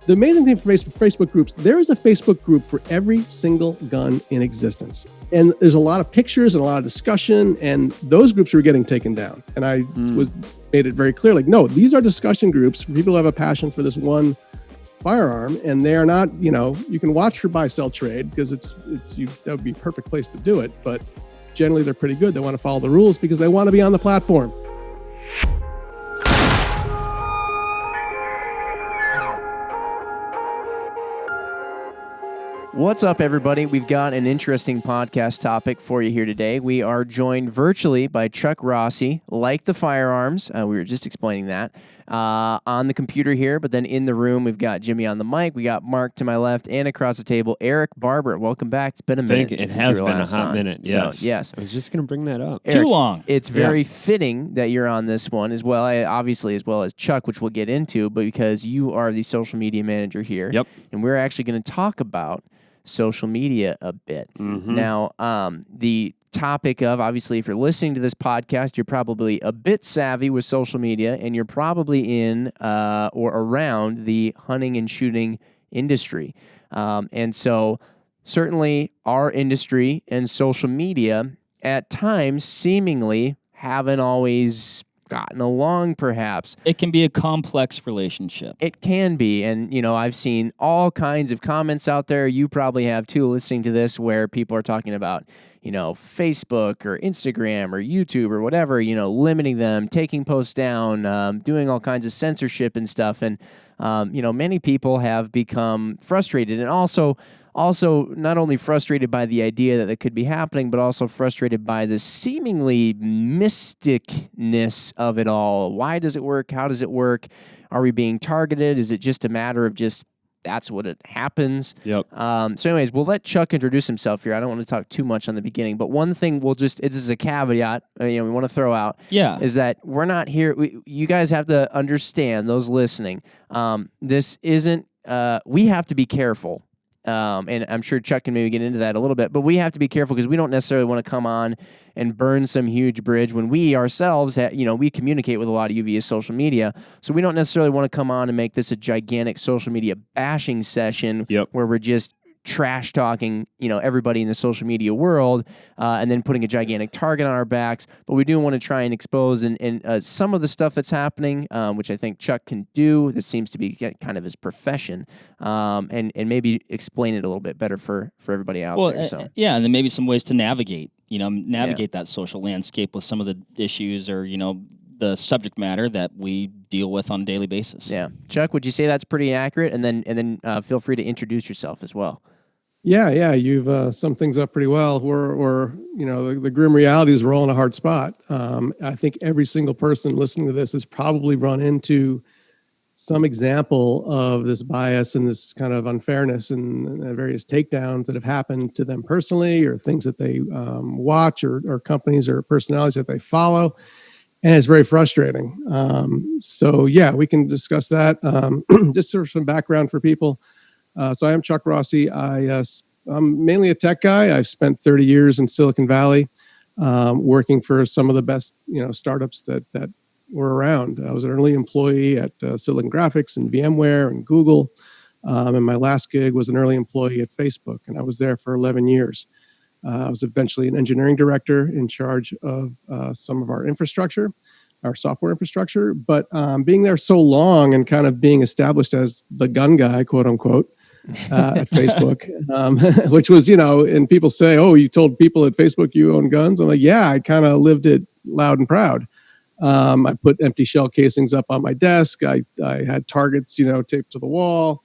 The amazing thing for Facebook groups, there is a Facebook group for every single gun in existence. And there's a lot of pictures and a lot of discussion, and those groups were getting taken down. And I made it very clear, like, no, these are discussion groups for people who have a passion for this one firearm, and they are not, you can watch for buy, sell, trade, because that would be a perfect place to do it. But generally, they're pretty good. They want to follow the rules because they want to be on the platform. What's up, everybody? We've got an interesting podcast topic for you here today. We are joined virtually by Chuck Rossi, like the firearms. We were just explaining that on the computer here, but then in the room, we've got Jimmy on the mic. We got Mark to my left, and across the table, Eric Barber. Welcome back. It's been a minute. It has been a hot minute. Yes. So, yes. I was just going to bring that up. Eric, too long. It's very fitting that you're on this one as well, obviously, as well as Chuck, which we'll get into, but because you are the social media manager here. Yep. And we're actually going to talk about social media a bit. Now, the topic of, obviously, if you're listening to this podcast, you're probably a bit savvy with social media, and you're probably in or around the hunting and shooting industry. And so certainly our industry and social media at times seemingly haven't always gotten along, perhaps. It can be a complex relationship. It can be, and I've seen all kinds of comments out there. You probably have too, listening to this, where people are talking about, Facebook or Instagram or YouTube or whatever, limiting them, taking posts down, doing all kinds of censorship and stuff, and many people have become frustrated, and also not only frustrated by the idea that could be happening, but also frustrated by the seemingly mysticness of it all. Why does it work? How does it work? Are we being targeted? Is it just a matter of that's what it happens? Yep. So anyways, we'll let Chuck introduce himself here. I don't want to talk too much on the beginning, but one thing this is a caveat, we want to throw out, is that we're not here. You guys have to understand, those listening, this isn't, we have to be careful. And I'm sure Chuck can maybe get into that a little bit, but we have to be careful because we don't necessarily want to come on and burn some huge bridge when we ourselves, we communicate with a lot of you via social media. So we don't necessarily want to come on and make this a gigantic social media bashing session where we're just trash talking, everybody in the social media world, and then putting a gigantic target on our backs. But we do want to try and expose and some of the stuff that's happening, which I think Chuck can do. This seems to be kind of his profession, and maybe explain it a little bit better for everybody out there. So and then maybe some ways to navigate that social landscape with some of the issues or the subject matter that we deal with on a daily basis. Yeah, Chuck, would you say that's pretty accurate? And then feel free to introduce yourself as well. Yeah, you've summed things up pretty well. The grim reality is we're all in a hard spot. I think every single person listening to this has probably run into some example of this bias and this kind of unfairness and various takedowns that have happened to them personally, or things that they watch, or companies or personalities that they follow. And it's very frustrating. We can discuss that. Just for some background for people. So I am Chuck Rossi. I'm mainly a tech guy. I've spent 30 years in Silicon Valley, working for some of the best, startups that were around. I was an early employee at Silicon Graphics and VMware and Google. And my last gig was an early employee at Facebook, and I was there for 11 years. I was eventually an engineering director in charge of some of our infrastructure, our software infrastructure. But being there so long and kind of being established as the gun guy, quote unquote, at Facebook, which was, and people say, oh, you told people at Facebook you own guns? I'm like, yeah, I kind of lived it loud and proud. I put empty shell casings up on my desk. I had targets, taped to the wall,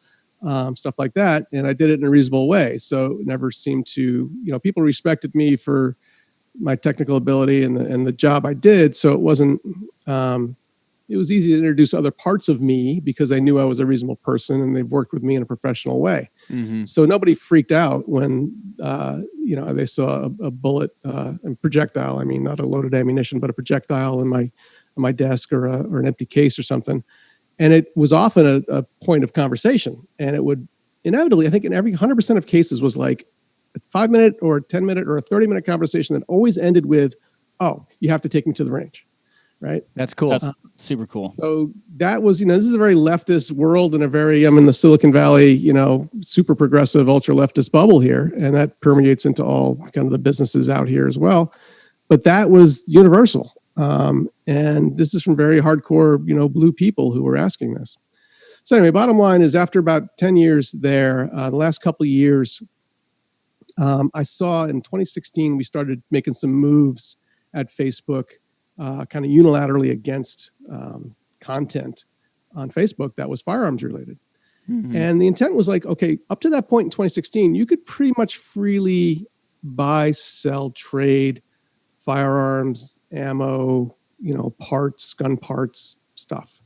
stuff like that. And I did it in a reasonable way. So it never seemed to, people respected me for my technical ability and the job I did. So it wasn't, it was easy to introduce other parts of me because I knew I was a reasonable person and they've worked with me in a professional way. Mm-hmm. So nobody freaked out when, they saw a bullet and projectile. I mean, not a loaded ammunition, but a projectile in my desk or an empty case or something. And it was often a point of conversation. And it would inevitably, I think in every 100% of cases, was like a 5-minute or a 10-minute or a 30-minute conversation that always ended with, oh, you have to take me to the range. right? That's cool. That's super cool. So that was, this is a very leftist world and I'm in the Silicon Valley, super progressive, ultra leftist bubble here. And that permeates into all kind of the businesses out here as well. But that was universal. And this is from very hardcore, blue people who were asking this. So anyway, bottom line is after about 10 years there, the last couple of years, I saw in 2016, we started making some moves at Facebook, kind of unilaterally against content on Facebook that was firearms related. Mm-hmm. And the intent was like, okay, up to that point in 2016, you could pretty much freely buy, sell, trade firearms, ammo, parts, gun parts, stuff,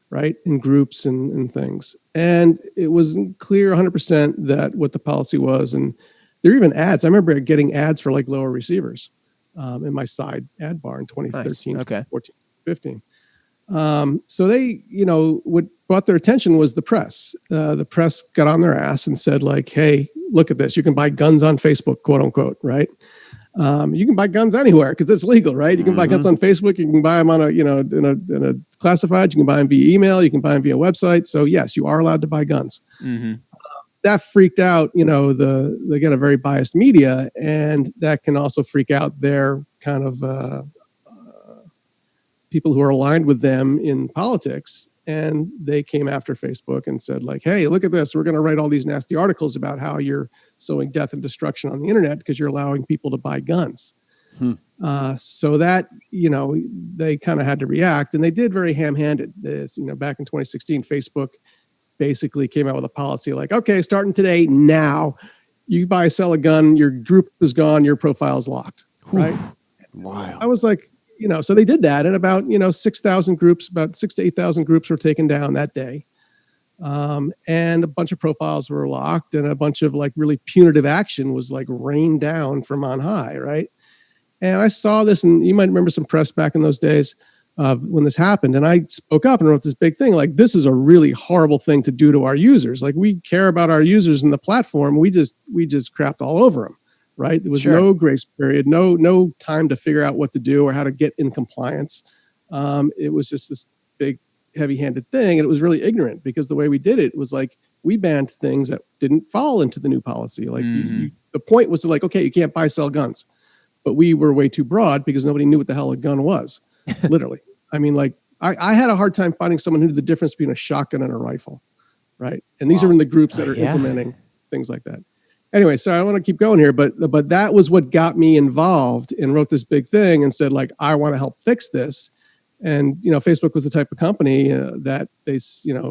right? In groups and things. And it wasn't clear 100% that what the policy was. And there were even ads. I remember getting ads for like lower receivers in my side ad bar in 2013, nice. Okay. 14, 15. So they, what brought their attention was the press. The press got on their ass and said like, hey, look at this. You can buy guns on Facebook, quote unquote, right? You can buy guns anywhere because it's legal, right? You can buy guns on Facebook. You can buy them on in a classified. You can buy them via email. You can buy them via website. So yes, you are allowed to buy guns. Mm-hmm. That freaked out, they get a very biased media, and that can also freak out their kind of people who are aligned with them in politics. And they came after Facebook and said like, hey, look at this. We're going to write all these nasty articles about how you're sowing death and destruction on the internet because you're allowing people to buy guns. So that, they kind of had to react, and they did very ham-handed. This, back in 2016, Facebook basically came out with a policy like, okay, starting today, now you buy, sell a gun, your group is gone, your profile is locked, right? Wow. I was like, so they did that, and about 6,000 groups, about 6,000 to 8,000 groups were taken down that day, and a bunch of profiles were locked, and a bunch of like really punitive action was like rained down from on high, right? And I saw this, and you might remember some press back in those days when this happened, and I spoke up and wrote this big thing like, this is a really horrible thing to do to our users. Like, we care about our users in the platform. We just crapped all over them. Right. There was no grace period, no time to figure out what to do or how to get in compliance. It was just this big, heavy-handed thing. And it was really ignorant because the way we did it was like, we banned things that didn't fall into the new policy. Like the point was to like, okay, you can't buy, sell guns, but we were way too broad because nobody knew what the hell a gun was. Literally. I mean, like I had a hard time finding someone who knew the difference between a shotgun and a rifle. Right. And these are in the groups that are implementing things like that. Anyway, so I want to keep going here, but that was what got me involved and wrote this big thing and said like, I want to help fix this. And, Facebook was the type of company that they,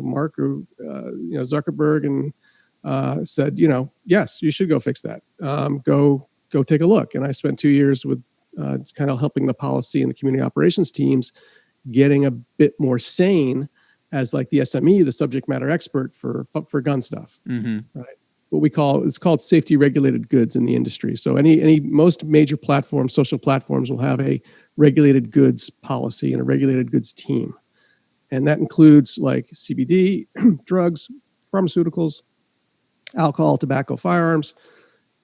Mark or, Zuckerberg and said, yes, you should go fix that. Go take a look. And I spent 2 years with kind of helping the policy and the community operations teams getting a bit more sane as like the SME, the subject matter expert for gun stuff. Mm-hmm. Right. It's called safety regulated goods in the industry. So most major platforms, social platforms will have a regulated goods policy and a regulated goods team. And that includes like CBD, drugs, pharmaceuticals, alcohol, tobacco, firearms,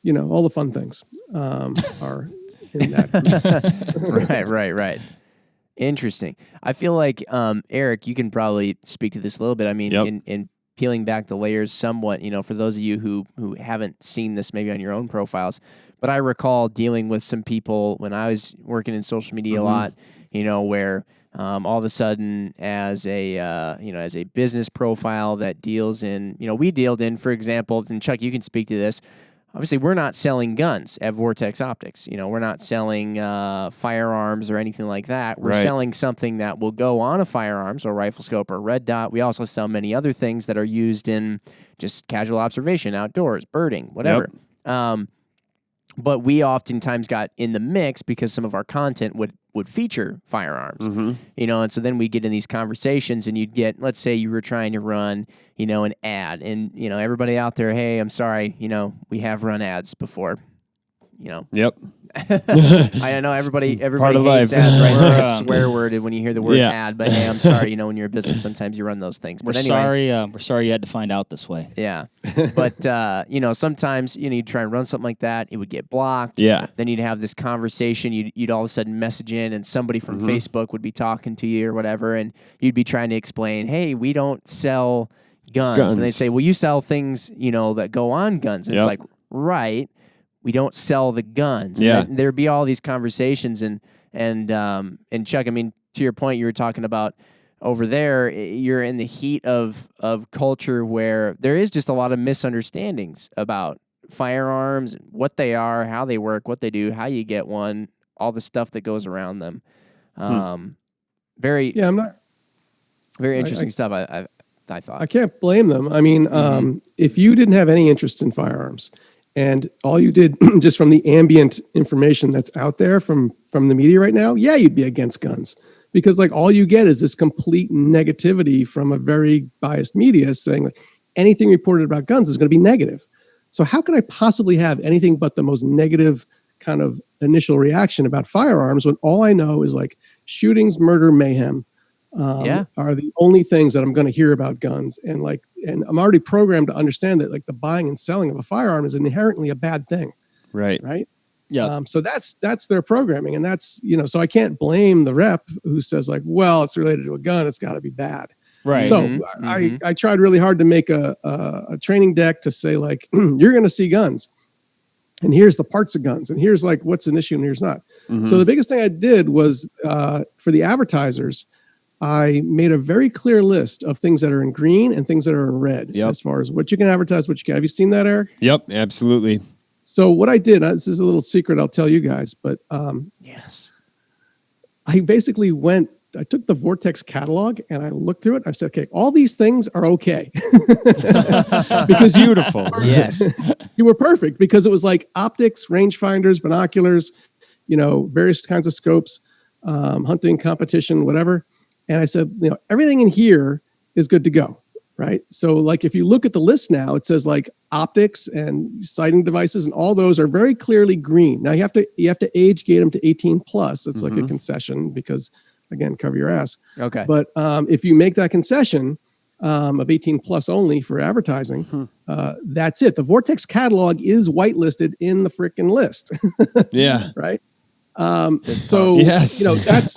all the fun things are in that group. Right. Interesting. I feel like, Eric, you can probably speak to this a little bit. I mean, in peeling back the layers somewhat, for those of you who haven't seen this maybe on your own profiles, but I recall dealing with some people when I was working in social media a lot, where all of a sudden as a business profile that deals in, we dealt in, for example, and Chuck, you can speak to this. Obviously, we're not selling guns at Vortex Optics. We're not selling firearms or anything like that. We're selling something that will go on a firearms or rifle scope or red dot. We also sell many other things that are used in just casual observation, outdoors, birding, whatever. Yep. But we oftentimes got in the mix because some of our content would feature firearms, and so then we get in these conversations and you'd get, let's say you were trying to run, an ad and, everybody out there, hey, I'm sorry, we have run ads before. Yep. I know everybody hates ads, right? It's like a swear word when you hear the word ad, but hey, I'm sorry, when you're a business, sometimes you run those things. But anyway, we're sorry you had to find out this way. Yeah. But, sometimes, you'd try and run something like that, it would get blocked. Yeah. Then you'd have this conversation, you'd all of a sudden message in, and somebody from Facebook would be talking to you or whatever, and you'd be trying to explain, hey, we don't sell guns. And they'd say, well, you sell things, that go on guns. And it's like, right. We don't sell the guns. Yeah. And there'd be all these conversations, and Chuck, I mean, to your point, you were talking about over there, you're in the heat of culture where there is just a lot of misunderstandings about firearms, what they are, how they work, what they do, how you get one, all the stuff that goes around them. Very interesting stuff. I thought. I can't blame them. I mean, if you didn't have any interest in firearms, and all you did just from the ambient information that's out there from the media right now, you'd be against guns, because like all you get is this complete negativity from a very biased media saying like anything reported about guns is going to be negative. So how can I possibly have anything but the most negative kind of initial reaction about firearms when all I know is like shootings, murder, mayhem are the only things that I'm going to hear about guns. And I'm already programmed to understand that like the buying and selling of a firearm is inherently a bad thing. Right. Yeah. So that's their programming. And that's, so I can't blame the rep who says like, well, it's related to a gun, it's got to be bad. Right. So I tried really hard to make a training deck to say like, you're going to see guns. And here's the parts of guns. And here's like what's an issue and here's not. So the biggest thing I did was for the advertisers, I made a very clear list of things that are in green and things that are in red as far as what you can advertise, what you can. Have you seen that, Eric? Yep, absolutely. So what I did, this is a little secret I'll tell you guys, but yes, I basically I took the Vortex catalog and I looked through it. I said, okay, all these things are okay. Because beautiful. Yes. You were perfect because it was like optics, rangefinders, binoculars, various kinds of scopes, hunting, competition, whatever. And I said, everything in here is good to go, right? So like if you look at the list now, it says like optics and sighting devices, and all those are very clearly green. Now you have to age gate them to 18 plus. It's like a concession because, again, cover your ass. Okay. But if you make that concession of 18 plus only for advertising, that's it. The Vortex catalog is whitelisted in the frickin' list. Yeah. Right. That's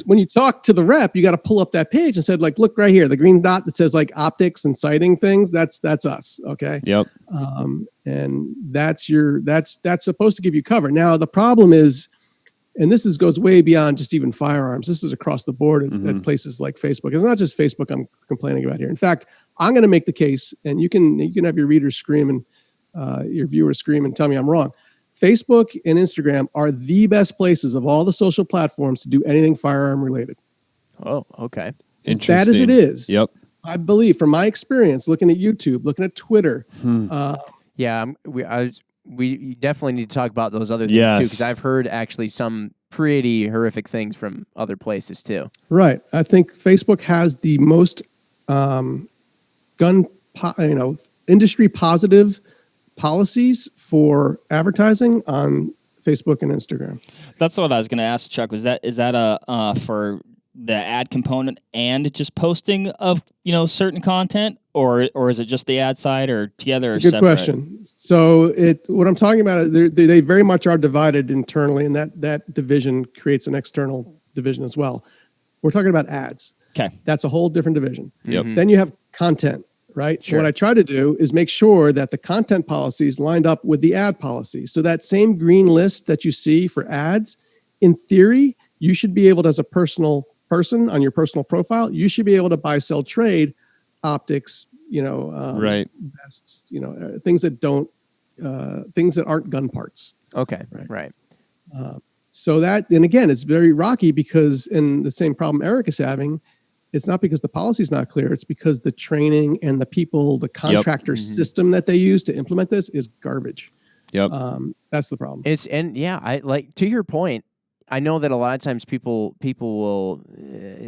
when you talk to the rep, you got to pull up that page and said like, look right here, the green dot that says like optics and sighting things. That's us. Okay. Yep. And that's supposed to give you cover. Now the problem is, and this goes way beyond just even firearms. This is across the board at places like Facebook. It's not just Facebook I'm complaining about here. In fact, I'm going to make the case, and you can have your readers scream and your viewers scream and tell me I'm wrong. Facebook and Instagram are the best places of all the social platforms to do anything firearm related. Oh, okay. Interesting. Bad as it is. Yep. I believe from my experience, looking at YouTube, looking at Twitter. We definitely need to talk about those other things too, because I've heard actually some pretty horrific things from other places too. Right. I think Facebook has the most industry positive policies for advertising on Facebook and Instagram. That's what I was going to ask, Chuck. Is that for the ad component and just posting of certain content, or is it just the ad side, or together? It's a good question. So what I'm talking about, they very much are divided internally, and that division creates an external division as well. We're talking about ads. Okay, that's a whole different division. Yep. Then you have content. Right. Sure. So what I try to do is make sure that the content policies lined up with the ad policy. So that same green list that you see for ads, in theory, you should be able to, as a personal person on your personal profile, you should be able to buy, sell, trade optics, right. vests, things that aren't gun parts. Okay. Right. So that, and again, it's very rocky because, and the same problem Eric is having, it's not because the policy is not clear. It's because the training and the people, the contractor system that they use to implement this is garbage. Yep. That's the problem. I like, to your point, I know that a lot of times people will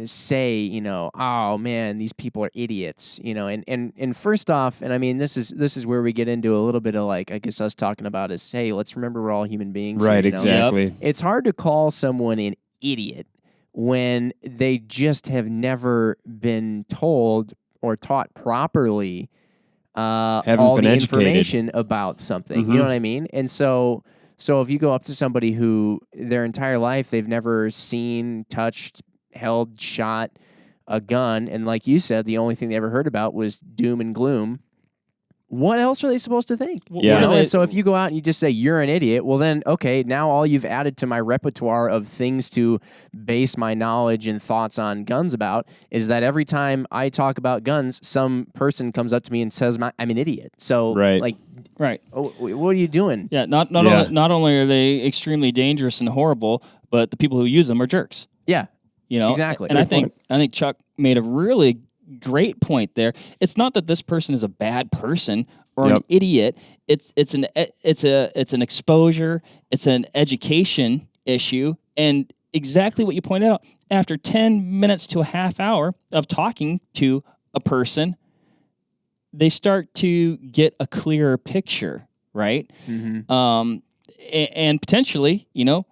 say, you know, oh man, these people are idiots, you know, and first off, and I mean this is where we get into a little bit of like, I guess us talking about is, hey, let's remember we're all human beings, Right, here, you know? exactly. Yep. It's hard to call someone an idiot when they just have never been told or taught properly all been the educated. information about something. You know what I mean? And so if you go up to somebody who their entire life they've never seen, touched, held, shot a gun, and like you said, the only thing they ever heard about was doom and gloom, what else are they supposed to think? Yeah. You know? And so if you go out and you just say you're an idiot, well then, okay, now all you've added to my repertoire of things to base my knowledge and thoughts on guns about is that every time I talk about guns, some person comes up to me and says I'm an idiot. So like, right. What are you doing? Yeah, not only are they extremely dangerous and horrible, but the people who use them are jerks. Yeah. You know? Exactly. And I think Chuck made a really great point there. It's not that this person is a bad person or an idiot. It's an exposure, it's an education issue, and exactly what you pointed out. After 10 minutes to a half hour of talking to a person, they start to get a clearer picture, right? Mm-hmm. And potentially, you know,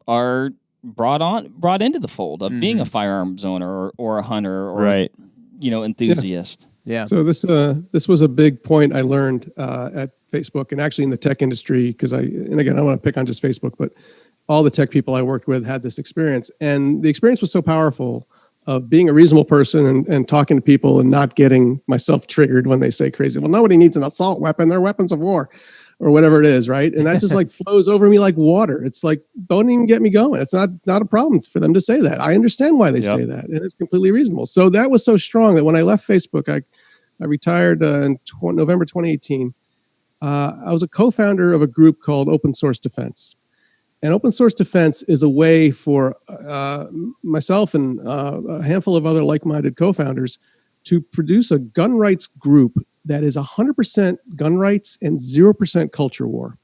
are brought into the fold of being a firearms owner or a hunter or you know, enthusiast. Yeah. So this was a big point I learned at Facebook and actually in the tech industry because and again I don't want to pick on just Facebook, but all the tech people I worked with had this experience, and the experience was so powerful of being a reasonable person and talking to people and not getting myself triggered when they say crazy. Well, nobody needs an assault weapon; they're weapons of war, or whatever it is, right? And that just like flows over me like water. It's like, don't even get me going. It's not a problem for them to say that. I understand why they say that, and it's completely reasonable. So that was so strong that when I left Facebook, I retired in November 2018. I was a co-founder of a group called Open Source Defense. And Open Source Defense is a way for myself and a handful of other like-minded co-founders to produce a gun rights group that is 100% gun rights and 0% culture war,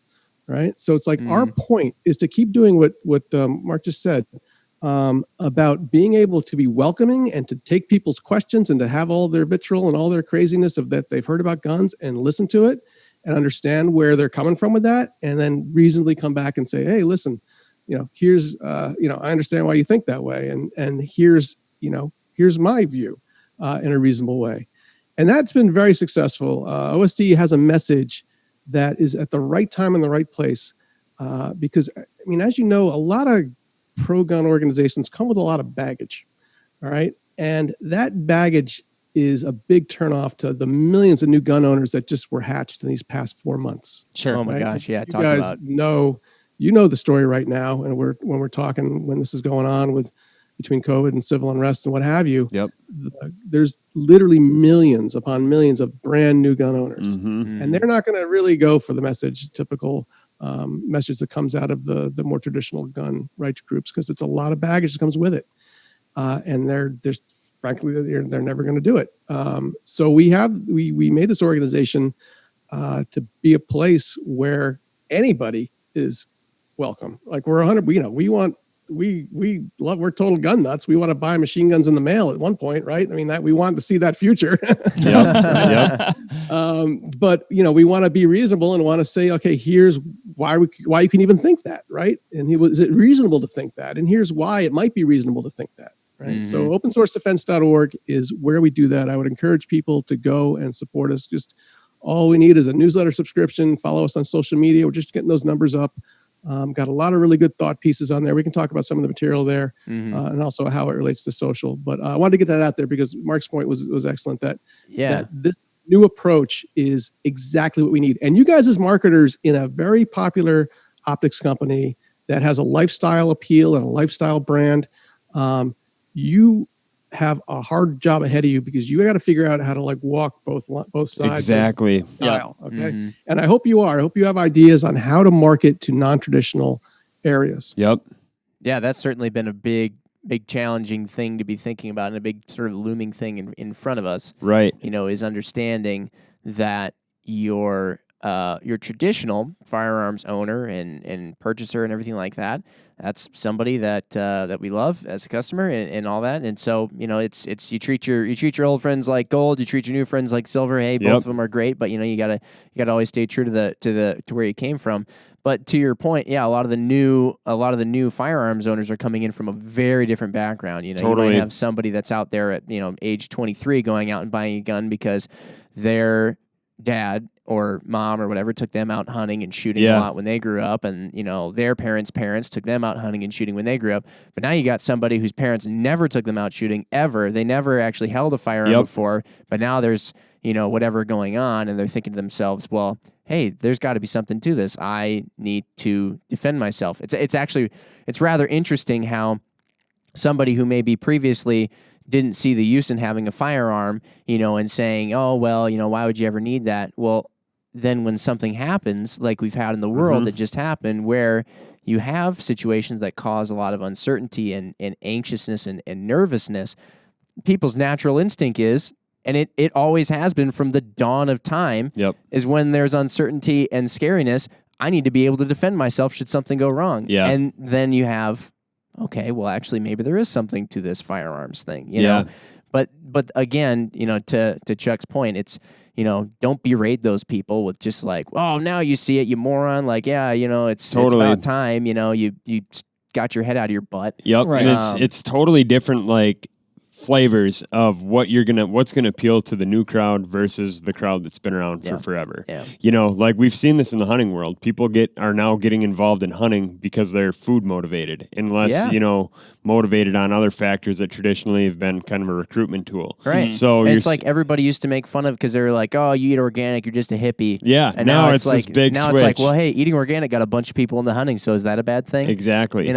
right? So it's like our point is to keep doing what Mark just said about being able to be welcoming and to take people's questions and to have all their vitriol and all their craziness of that they've heard about guns and listen to it and understand where they're coming from with that, and then reasonably come back and say, hey, listen, you know, here's, you know, I understand why you think that way, and here's, you know, here's my view in a reasonable way. And that's been very successful. OSD has a message that is at the right time in the right place because, I mean, as you know, a lot of pro-gun organizations come with a lot of baggage, all right? And that baggage is a big turnoff to the millions of new gun owners that just were hatched in these past 4 months. Sure. Oh my gosh. Yeah. You guys know the story right now. And when we're talking, when this is going on with between COVID and civil unrest and what have you, there's literally millions upon millions of brand new gun owners. And they're not going to really go for the typical message that comes out of the more traditional gun rights groups, because it's a lot of baggage that comes with it. And there's frankly, they're never going to do it. So we made this organization to be a place where anybody is welcome. Like we're 100. We're total gun nuts. We want to buy machine guns in the mail at one point, right? I mean, that we want to see that future. But we want to be reasonable and want to say, okay, here's why you can even think that, right? And is it reasonable to think that? And here's why it might be reasonable to think that. Right. So opensourcedefense.org is where we do that. I would encourage people to go and support us. Just all we need is a newsletter subscription. Follow us on social media. We're just getting those numbers up. Got a lot of really good thought pieces on there. We can talk about some of the material there and also how it relates to social. But I wanted to get that out there because Mark's point was excellent that this new approach is exactly what we need. And you guys as marketers in a very popular optics company that has a lifestyle appeal and a lifestyle brand, you have a hard job ahead of you because you got to figure out how to walk both sides. Exactly. Of the aisle, okay. And I hope you are. I hope you have ideas on how to market to non-traditional areas. Yep. Yeah, that's certainly been a big challenging thing to be thinking about, and a big sort of looming thing in front of us. Right. Is understanding that your your traditional firearms owner and purchaser and everything like that. That's somebody that we love as a customer and all that. And so, it's you treat your old friends like gold, you treat your new friends like silver. Hey, both of them are great, but you gotta always stay true to where you came from. But to your point, yeah, a lot of the new firearms owners are coming in from a very different background. You might have somebody that's out there at age 23 going out and buying a gun because their dad or mom or whatever took them out hunting and shooting a lot when they grew up, and their parents took them out hunting and shooting when they grew up. But now you got somebody whose parents never took them out shooting ever. They never actually held a firearm before, but now there's whatever going on, and they're thinking to themselves, well, hey, there's got to be something to this. I need to defend myself. It's rather interesting how somebody who maybe previously didn't see the use in having a firearm, and saying, oh, well, why would you ever need that? Well, then when something happens, like we've had in the world that just happened, where you have situations that cause a lot of uncertainty and anxiousness and nervousness, people's natural instinct is, and it always has been from the dawn of time, is when there's uncertainty and scariness, I need to be able to defend myself should something go wrong. Yeah. And then you have, okay, well, actually, maybe there is something to this firearms thing, you know? But again, to Chuck's point, it's, don't berate those people with just like, oh, now you see it, you moron. Like, yeah, it's about time, you got your head out of your butt. Yep. Right. And it's totally different, like, flavors of what's gonna appeal to the new crowd versus the crowd that's been around for forever. Yeah. Like we've seen this in the hunting world. People are now getting involved in hunting because they're food motivated, unless motivated on other factors that traditionally have been kind of a recruitment tool. Right. So it's like everybody used to make fun of because they were like, "Oh, you eat organic, you're just a hippie." Yeah. And now it's like this big now switch. it's like, well, hey, eating organic got a bunch of people into hunting, so is that a bad thing? Exactly.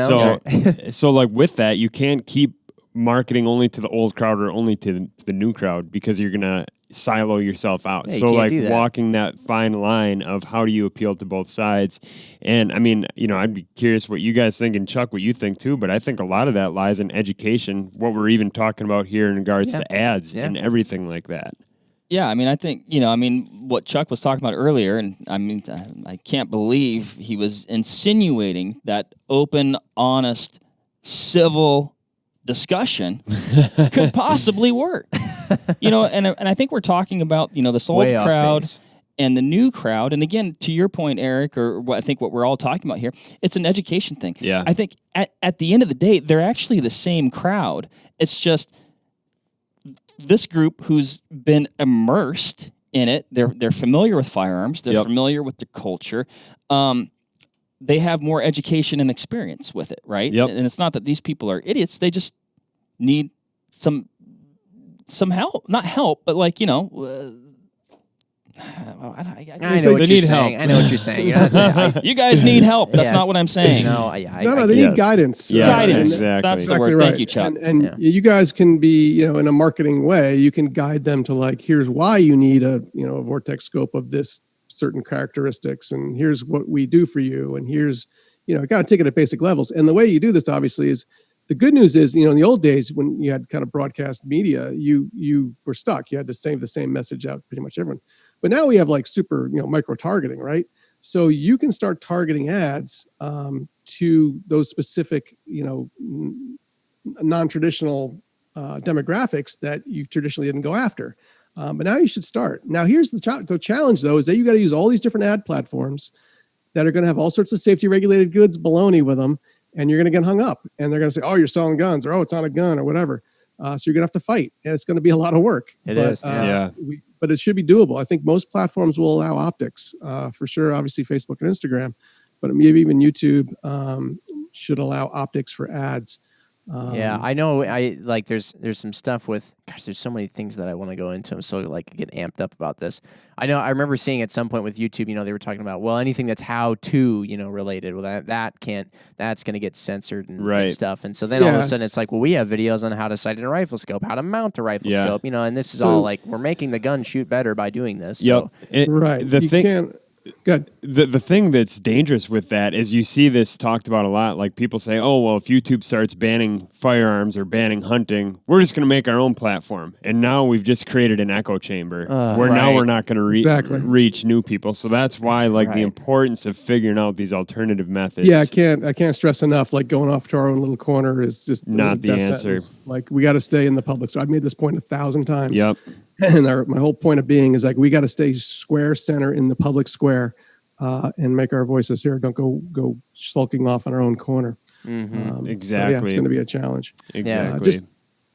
So like with that, you can't keep marketing only to the old crowd or only to the new crowd because you're going to silo yourself out. Yeah, so like walking that fine line of how do you appeal to both sides. And I mean, I'd be curious what you guys think, and Chuck, what you think too, but I think a lot of that lies in education, what we're even talking about here in regards to ads and everything like that. Yeah, I mean, I think, what Chuck was talking about earlier, and I mean, I can't believe he was insinuating that open, honest, civil discussion could possibly work. And I think we're talking about, this old crowd and the new crowd. And again, to your point, Eric, or I think what we're all talking about here, it's an education thing. Yeah. I think at the end of the day, they're actually the same crowd. It's just this group who's been immersed in it. They're familiar with firearms. They're familiar with the culture. They have more education and experience with it, right? Yep. And it's not that these people are idiots. They just need some help. Not help, but like, I know what you're saying. I know what you're saying. You guys need help. That's not what I'm saying. No, they need guidance. Guidance. Exactly. That's the word. Right. Thank you, Chuck. And you guys can be, in a marketing way, you can guide them to like, here's why you need a Vortex scope of this certain characteristics, and here's what we do for you, and here's got to take it at basic levels. And the way you do this obviously is, the good news is, in the old days when you had kind of broadcast media, you were stuck. You had to save the same message out pretty much everyone. But now we have like super micro targeting, right? So you can start targeting ads to those specific non-traditional demographics that you traditionally didn't go after. But now you should start. Now, here's the challenge, though, is that you got to use all these different ad platforms that are going to have all sorts of safety regulated goods baloney with them, and you're going to get hung up. And they're going to say, oh, you're selling guns, or oh, it's on a gun, or whatever. So you're going to have to fight, and it's going to be a lot of work. It is. But it should be doable. I think most platforms will allow optics for sure. Obviously, Facebook and Instagram, but maybe even YouTube should allow optics for ads. I know. There's some stuff with. Gosh, there's so many things that I want to go into. I'm so get amped up about this. I know. I remember seeing at some point with YouTube. They were talking about anything that's how to related. Well, that's going to get censored and stuff. And so then all of a sudden it's like, well, we have videos on how to sight in a rifle scope, how to mount a rifle scope. And this is all like we're making the gun shoot better by doing this. Yep. So. Right. Good. The thing that's dangerous with that is you see this talked about a lot. Like people say, oh, well, if YouTube starts banning firearms or banning hunting, we're just going to make our own platform. And now we've just created an echo chamber where now we're not going to reach new people. So that's why the importance of figuring out these alternative methods. Yeah, I can't stress enough. Like going off to our own little corner is just not the answer. Sentence. Like we got to stay in the public. So I've made this point 1,000 times. Yep. And my whole point of being is like we got to stay square center in the public square and make our voices heard. Don't go sulking off on our own corner. Mm-hmm. Exactly. So yeah, it's going to be a challenge. Exactly.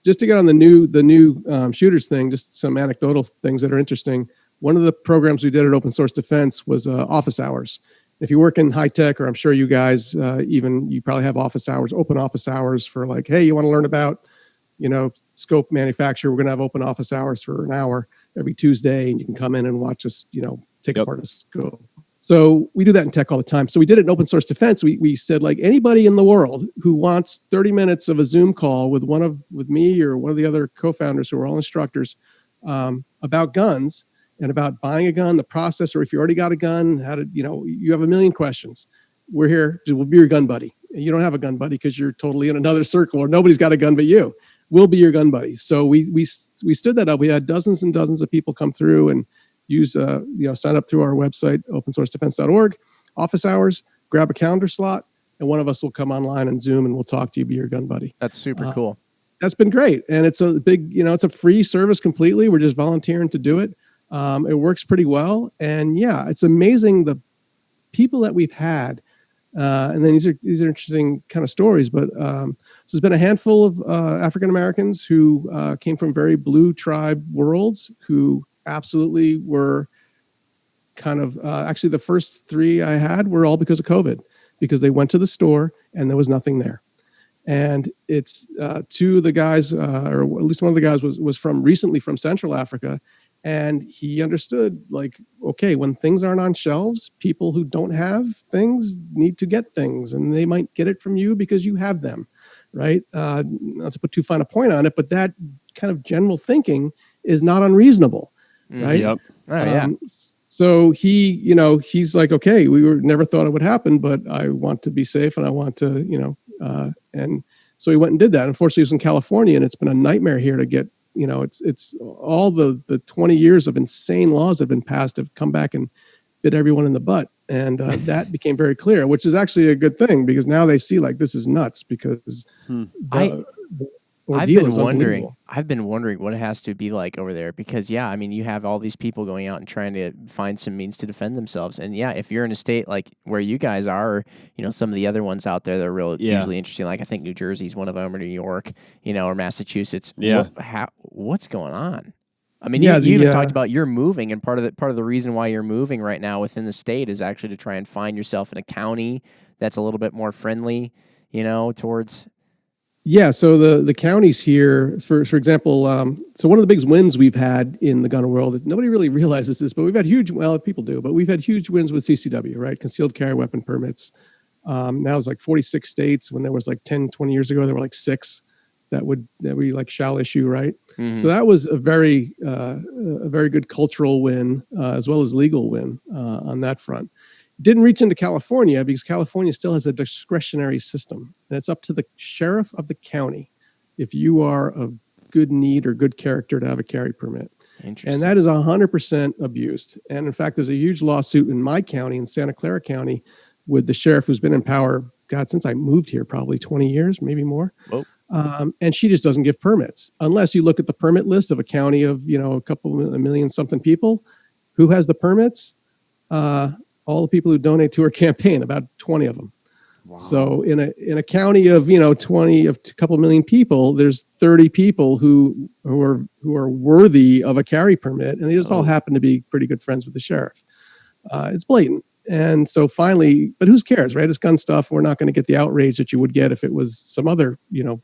Just to get on the new shooters thing, just some anecdotal things that are interesting. One of the programs we did at Open Source Defense was office hours. If you work in high tech, or I'm sure you guys you probably have office hours, open office hours for like, hey, you want to learn about scope manufacture, we're going to have open office hours for an hour every Tuesday, and you can come in and watch us, take apart a scope. So we do that in tech all the time. So we did it in Open Source Defense. We said, like, anybody in the world who wants 30 minutes of a Zoom call with with me or one of the other co-founders who are all instructors about guns and about buying a gun, the process, or if you already got a gun, how to, you have a million questions. We're here. We'll be your gun buddy. You don't have a gun buddy because you're totally in another circle, or nobody's got a gun but you. We'll be your gun buddy. So we stood that up. We had dozens and dozens of people come through and use sign up through our website, opensourcedefense.org, office hours, grab a calendar slot, and one of us will come online and Zoom and we'll talk to you, be your gun buddy. That's super cool. That's been great. And it's a big, it's a free service completely. We're just volunteering to do it. It works pretty well. And yeah, it's amazing the people that we've had. And then these are interesting kind of stories, but so there's been a handful of African Americans who came from very blue tribe worlds who absolutely were kind of actually the first 3 I had were all because of COVID, because they went to the store and there was nothing there. And it's 2 of the guys, or at least one of the guys was recently from Central Africa. And he understood, like, okay, when things aren't on shelves, people who don't have things need to get things, and they might get it from you because you have them, right? Not to put too fine a point on it, but that kind of general thinking is not unreasonable, right? Yep. So he's like, okay, never thought it would happen, but I want to be safe and I want to, and so he went and did that. Unfortunately, he was in California, and it's been a nightmare here to get. It's all the 20 years of insane laws that have been passed have come back and bit everyone in the butt. And that became very clear, which is actually a good thing, because now they see, like, this is nuts, because the ordeal is unbelievable. I've been wondering what it has to be like over there, because you have all these people going out and trying to find some means to defend themselves. And if you're in a state like where you guys are, or some of the other ones out there that are usually interesting, like I think New Jersey's one of them, or New York, or Massachusetts. Yeah. What's going on? You even talked about you're moving, and part of the reason why you're moving right now within the state is actually to try and find yourself in a county that's a little bit more friendly, towards. Yeah, so the counties here, for example, so one of the biggest wins we've had in the gun world, nobody really realizes this, but we've had people do, but we've had huge wins with CCW, right? Concealed carry weapon permits. Now it's like 46 states. When there was like 10, 20 years ago, there were like 6 that we like shall issue, right? Mm-hmm. So that was a very good cultural win, as well as legal win on that front. Didn't reach into California because California still has a discretionary system, and it's up to the sheriff of the county if you are of good need or good character to have a carry permit. And that is 100% abused. And in fact, there's a huge lawsuit in my county, in Santa Clara County, with the sheriff who's been in power, since I moved here, probably 20 years, maybe more. And she just doesn't give permits unless you look at the permit list of a county of, a million something people. Who has the permits? All the people who donate to her campaign, about 20 of them. Wow. So in a county of 20 of a couple million people, there's 30 people who are worthy of a carry permit, and they just all happen to be pretty good friends with the sheriff. It's blatant, and so finally, but who cares, right? It's gun stuff. We're not going to get the outrage that you would get if it was some other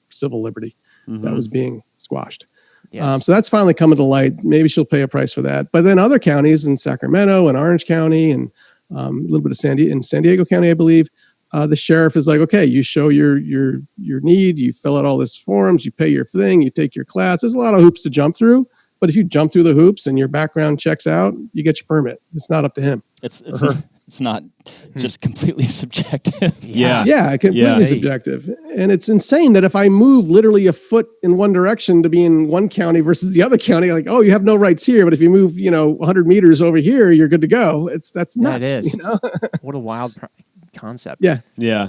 civil liberty that was being squashed. Yes. So that's finally coming to light. Maybe she'll pay a price for that. But then other counties in Sacramento and Orange County and a little bit of San Diego County, I believe, the sheriff is like, okay, you show your need, you fill out all this forms, you pay your thing, you take your class. There's a lot of hoops to jump through, but if you jump through the hoops and your background checks out, you get your permit. It's not up to him. It's not just completely subjective. Yeah, completely subjective. And it's insane that if I move literally a foot in one direction to be in one county versus the other county, like, oh, you have no rights here, but if you move, 100 meters over here, you're good to go. That's nuts. That is. What a wild concept. Yeah.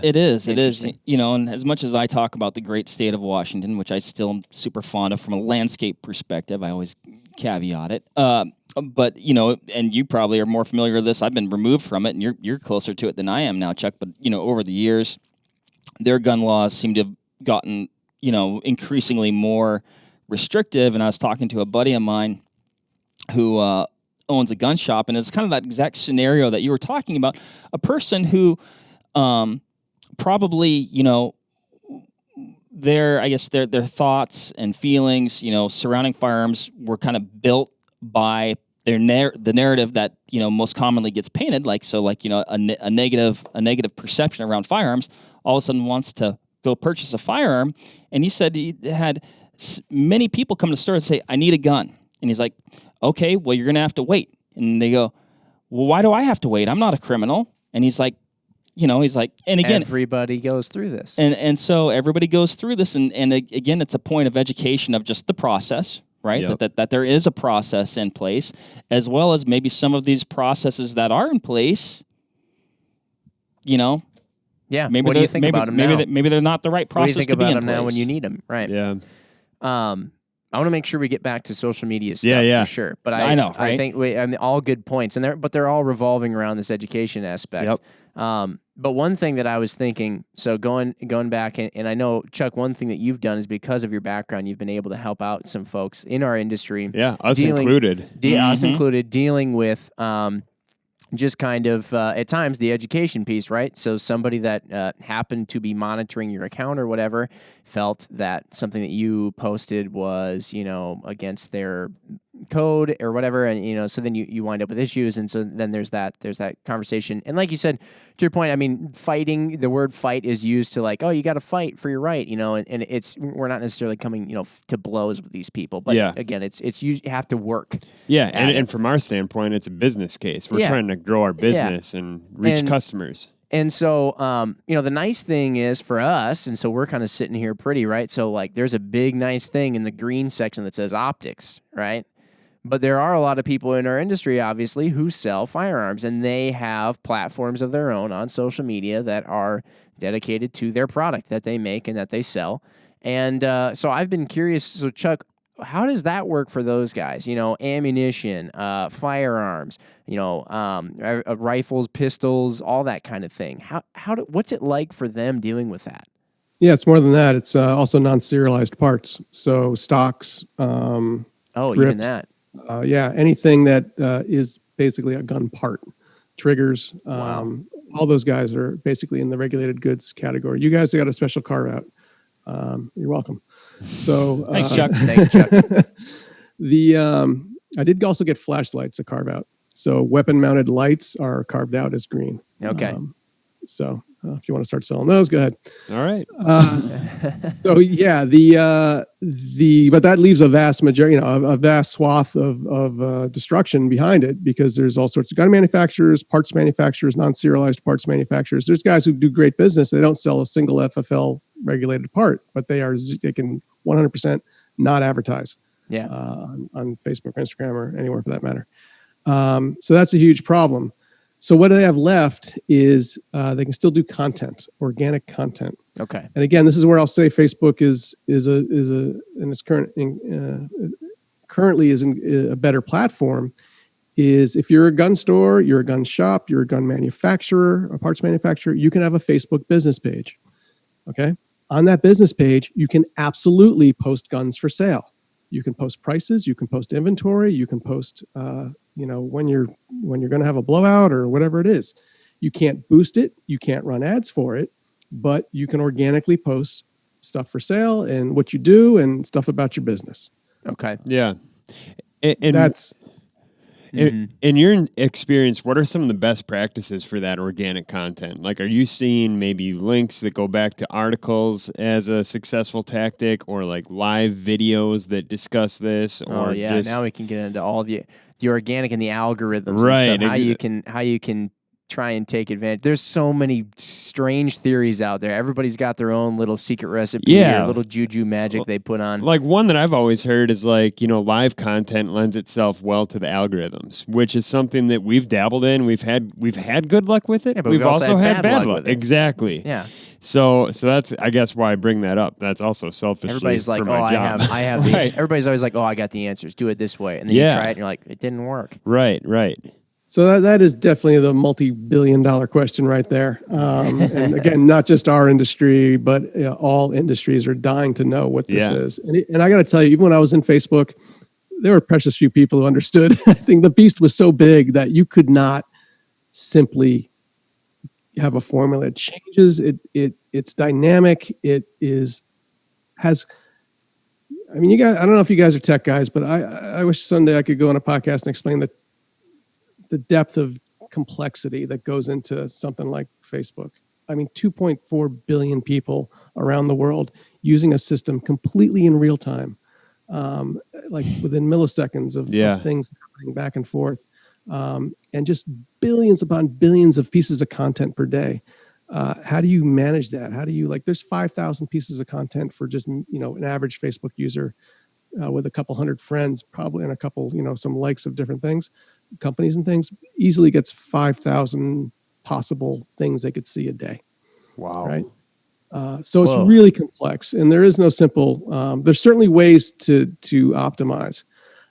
It is. And as much as I talk about the great state of Washington, which I still am super fond of from a landscape perspective, I always caveat it. But and you probably are more familiar with this. I've been removed from it, and you're closer to it than I am now, Chuck. But over the years, their gun laws seem to have gotten increasingly more restrictive. And I was talking to a buddy of mine who owns a gun shop, and it's kind of that exact scenario that you were talking about. A person who probably their thoughts and feelings surrounding firearms were kind of built by the narrative that most commonly gets painted, a negative perception around firearms. All of a sudden wants to go purchase a firearm, and he said he had many people come to the store and say, "I need a gun," and he's like, "Okay, well, you're gonna have to wait." And they go, "Well, why do I have to wait? I'm not a criminal." And he's like, and again, everybody goes through this, and so everybody goes through this, and again, it's a point of education of just the process. Right, yep. that there is a process in place, as well as maybe some of these processes that are in place. Yeah. Maybe what do you think about them now? Maybe they're not the right process what do you think to be about in them place now when you need them. Right. Yeah. I want to make sure we get back to social media stuff for sure. But I know, right? I think all good points, and they're all revolving around this education aspect. Yep. But one thing that I was thinking, so going back, and I know, Chuck, one thing that you've done is because of your background, you've been able to help out some folks in our industry. Yeah, us included. Us included, dealing with just kind of, at times, the education piece, right? So somebody that happened to be monitoring your account or whatever felt that something that you posted was, against their code or whatever, and so then you wind up with issues, and so then there's that conversation. And like you said, to your point, I mean, fighting, the word fight is used to like, oh, you got to fight for your right, and we're not necessarily coming to blows with these people, but again, it's you have to work. Yeah, and from our standpoint, it's a business case. We're trying to grow our business and reach customers. And so, the nice thing is for us, and so we're kind of sitting here pretty, right? So like, there's a big nice thing in the green section that says optics, right? But there are a lot of people in our industry, obviously, who sell firearms, and they have platforms of their own on social media that are dedicated to their product that they make and that they sell. And so I've been curious. So, Chuck, how does that work for those guys? Ammunition, firearms, rifles, pistols, all that kind of thing. What's it like for them dealing with that? Yeah, it's more than that. It's also non-serialized parts. So stocks. Even that. Anything that is basically a gun part, triggers, all those guys are basically in the regulated goods category. You guys got a special carve out. You're welcome. So thanks, Chuck. Thanks, Chuck. I did also get flashlights a carve out. So weapon mounted lights are carved out as green. Okay. So if you want to start selling those, go ahead. All right. So yeah, but that leaves a vast majority, a vast swath of destruction behind it, because there's all sorts of gun manufacturers, parts manufacturers, non-serialized parts manufacturers. There's guys who do great business. They don't sell a single FFL regulated part, but they can 100% not advertise. Yeah. On Facebook, Instagram, or anywhere for that matter. So that's a huge problem. So what they have left is they can still do content, organic content. Okay. And again, this is where I'll say Facebook is currently a better platform. Is if you're a gun store, you're a gun shop, you're a gun manufacturer, a parts manufacturer, you can have a Facebook business page. Okay. On that business page, you can absolutely post guns for sale. You can post prices, you can post inventory, you can post when you're going to have a blowout or whatever it is. You can't boost it, you can't run ads for it, but you can organically post stuff for sale and what you do and stuff about your business. Okay. Yeah. And that's In your experience, what are some of the best practices for that organic content? Like, are you seeing maybe links that go back to articles as a successful tactic, or like live videos that discuss this? Or now we can get into all the organic and the algorithms right, and stuff. How you can try and take advantage. There's so many strange theories out there. Everybody's got their own little secret recipe or little juju magic they put on. Like one that I've always heard is like, live content lends itself well to the algorithms, which is something that we've dabbled in. We've had good luck with it. Yeah, but we've also had bad luck with it. Exactly. Yeah. So that's, I guess, why I bring that up. That's also selfishly Everybody's like, for my job. I have the, everybody's always like, I got the answers. Do it this way. And then you try it and you're like, it didn't work. Right. So that is definitely the multi-billion-dollar question right there. And again, not just our industry, but all industries are dying to know what this is. And I got to tell you, even when I was in Facebook, there were precious few people who understood. I think the beast was so big that you could not simply have a formula. It changes. It's dynamic. I mean, I don't know if you guys are tech guys, but I wish someday I could go on a podcast and explain the depth of complexity that goes into something like Facebook. I mean, 2.4 billion people around the world using a system completely in real time, like within milliseconds of things happening back and forth, and just billions upon billions of pieces of content per day. How do you manage that? How do you, there's 5,000 pieces of content for just, an average Facebook user with a couple hundred friends, probably, and a couple, some likes of different things, companies and things, easily gets 5,000 possible things they could see a day. Wow. Right. So it's really complex, and there is no simple, there's certainly ways to optimize.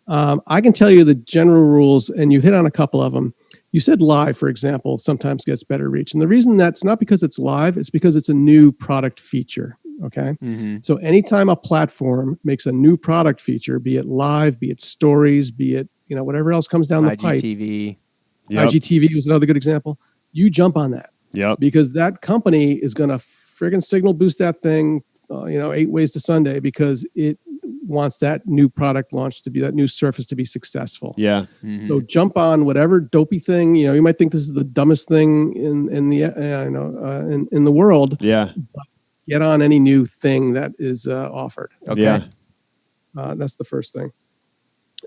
I can tell you the general rules, and you hit on a couple of them. You said live, for example, sometimes gets better reach. And the reason that's not because it's live, it's because it's a new product feature. Okay. Mm-hmm. So anytime a platform makes a new product feature, be it live, be it stories, be it, whatever else comes down the pipe. IGTV. Yep. IGTV was another good example. You jump on that. Yep. Because that company is going to friggin' signal boost that thing, 8 ways to Sunday, because it wants that new product launch to be, that new surface to be successful. Yeah. Mm-hmm. So jump on whatever dopey thing, you might think this is the dumbest thing in the world. Yeah. But get on any new thing that is offered. Okay. Yeah. That's the first thing.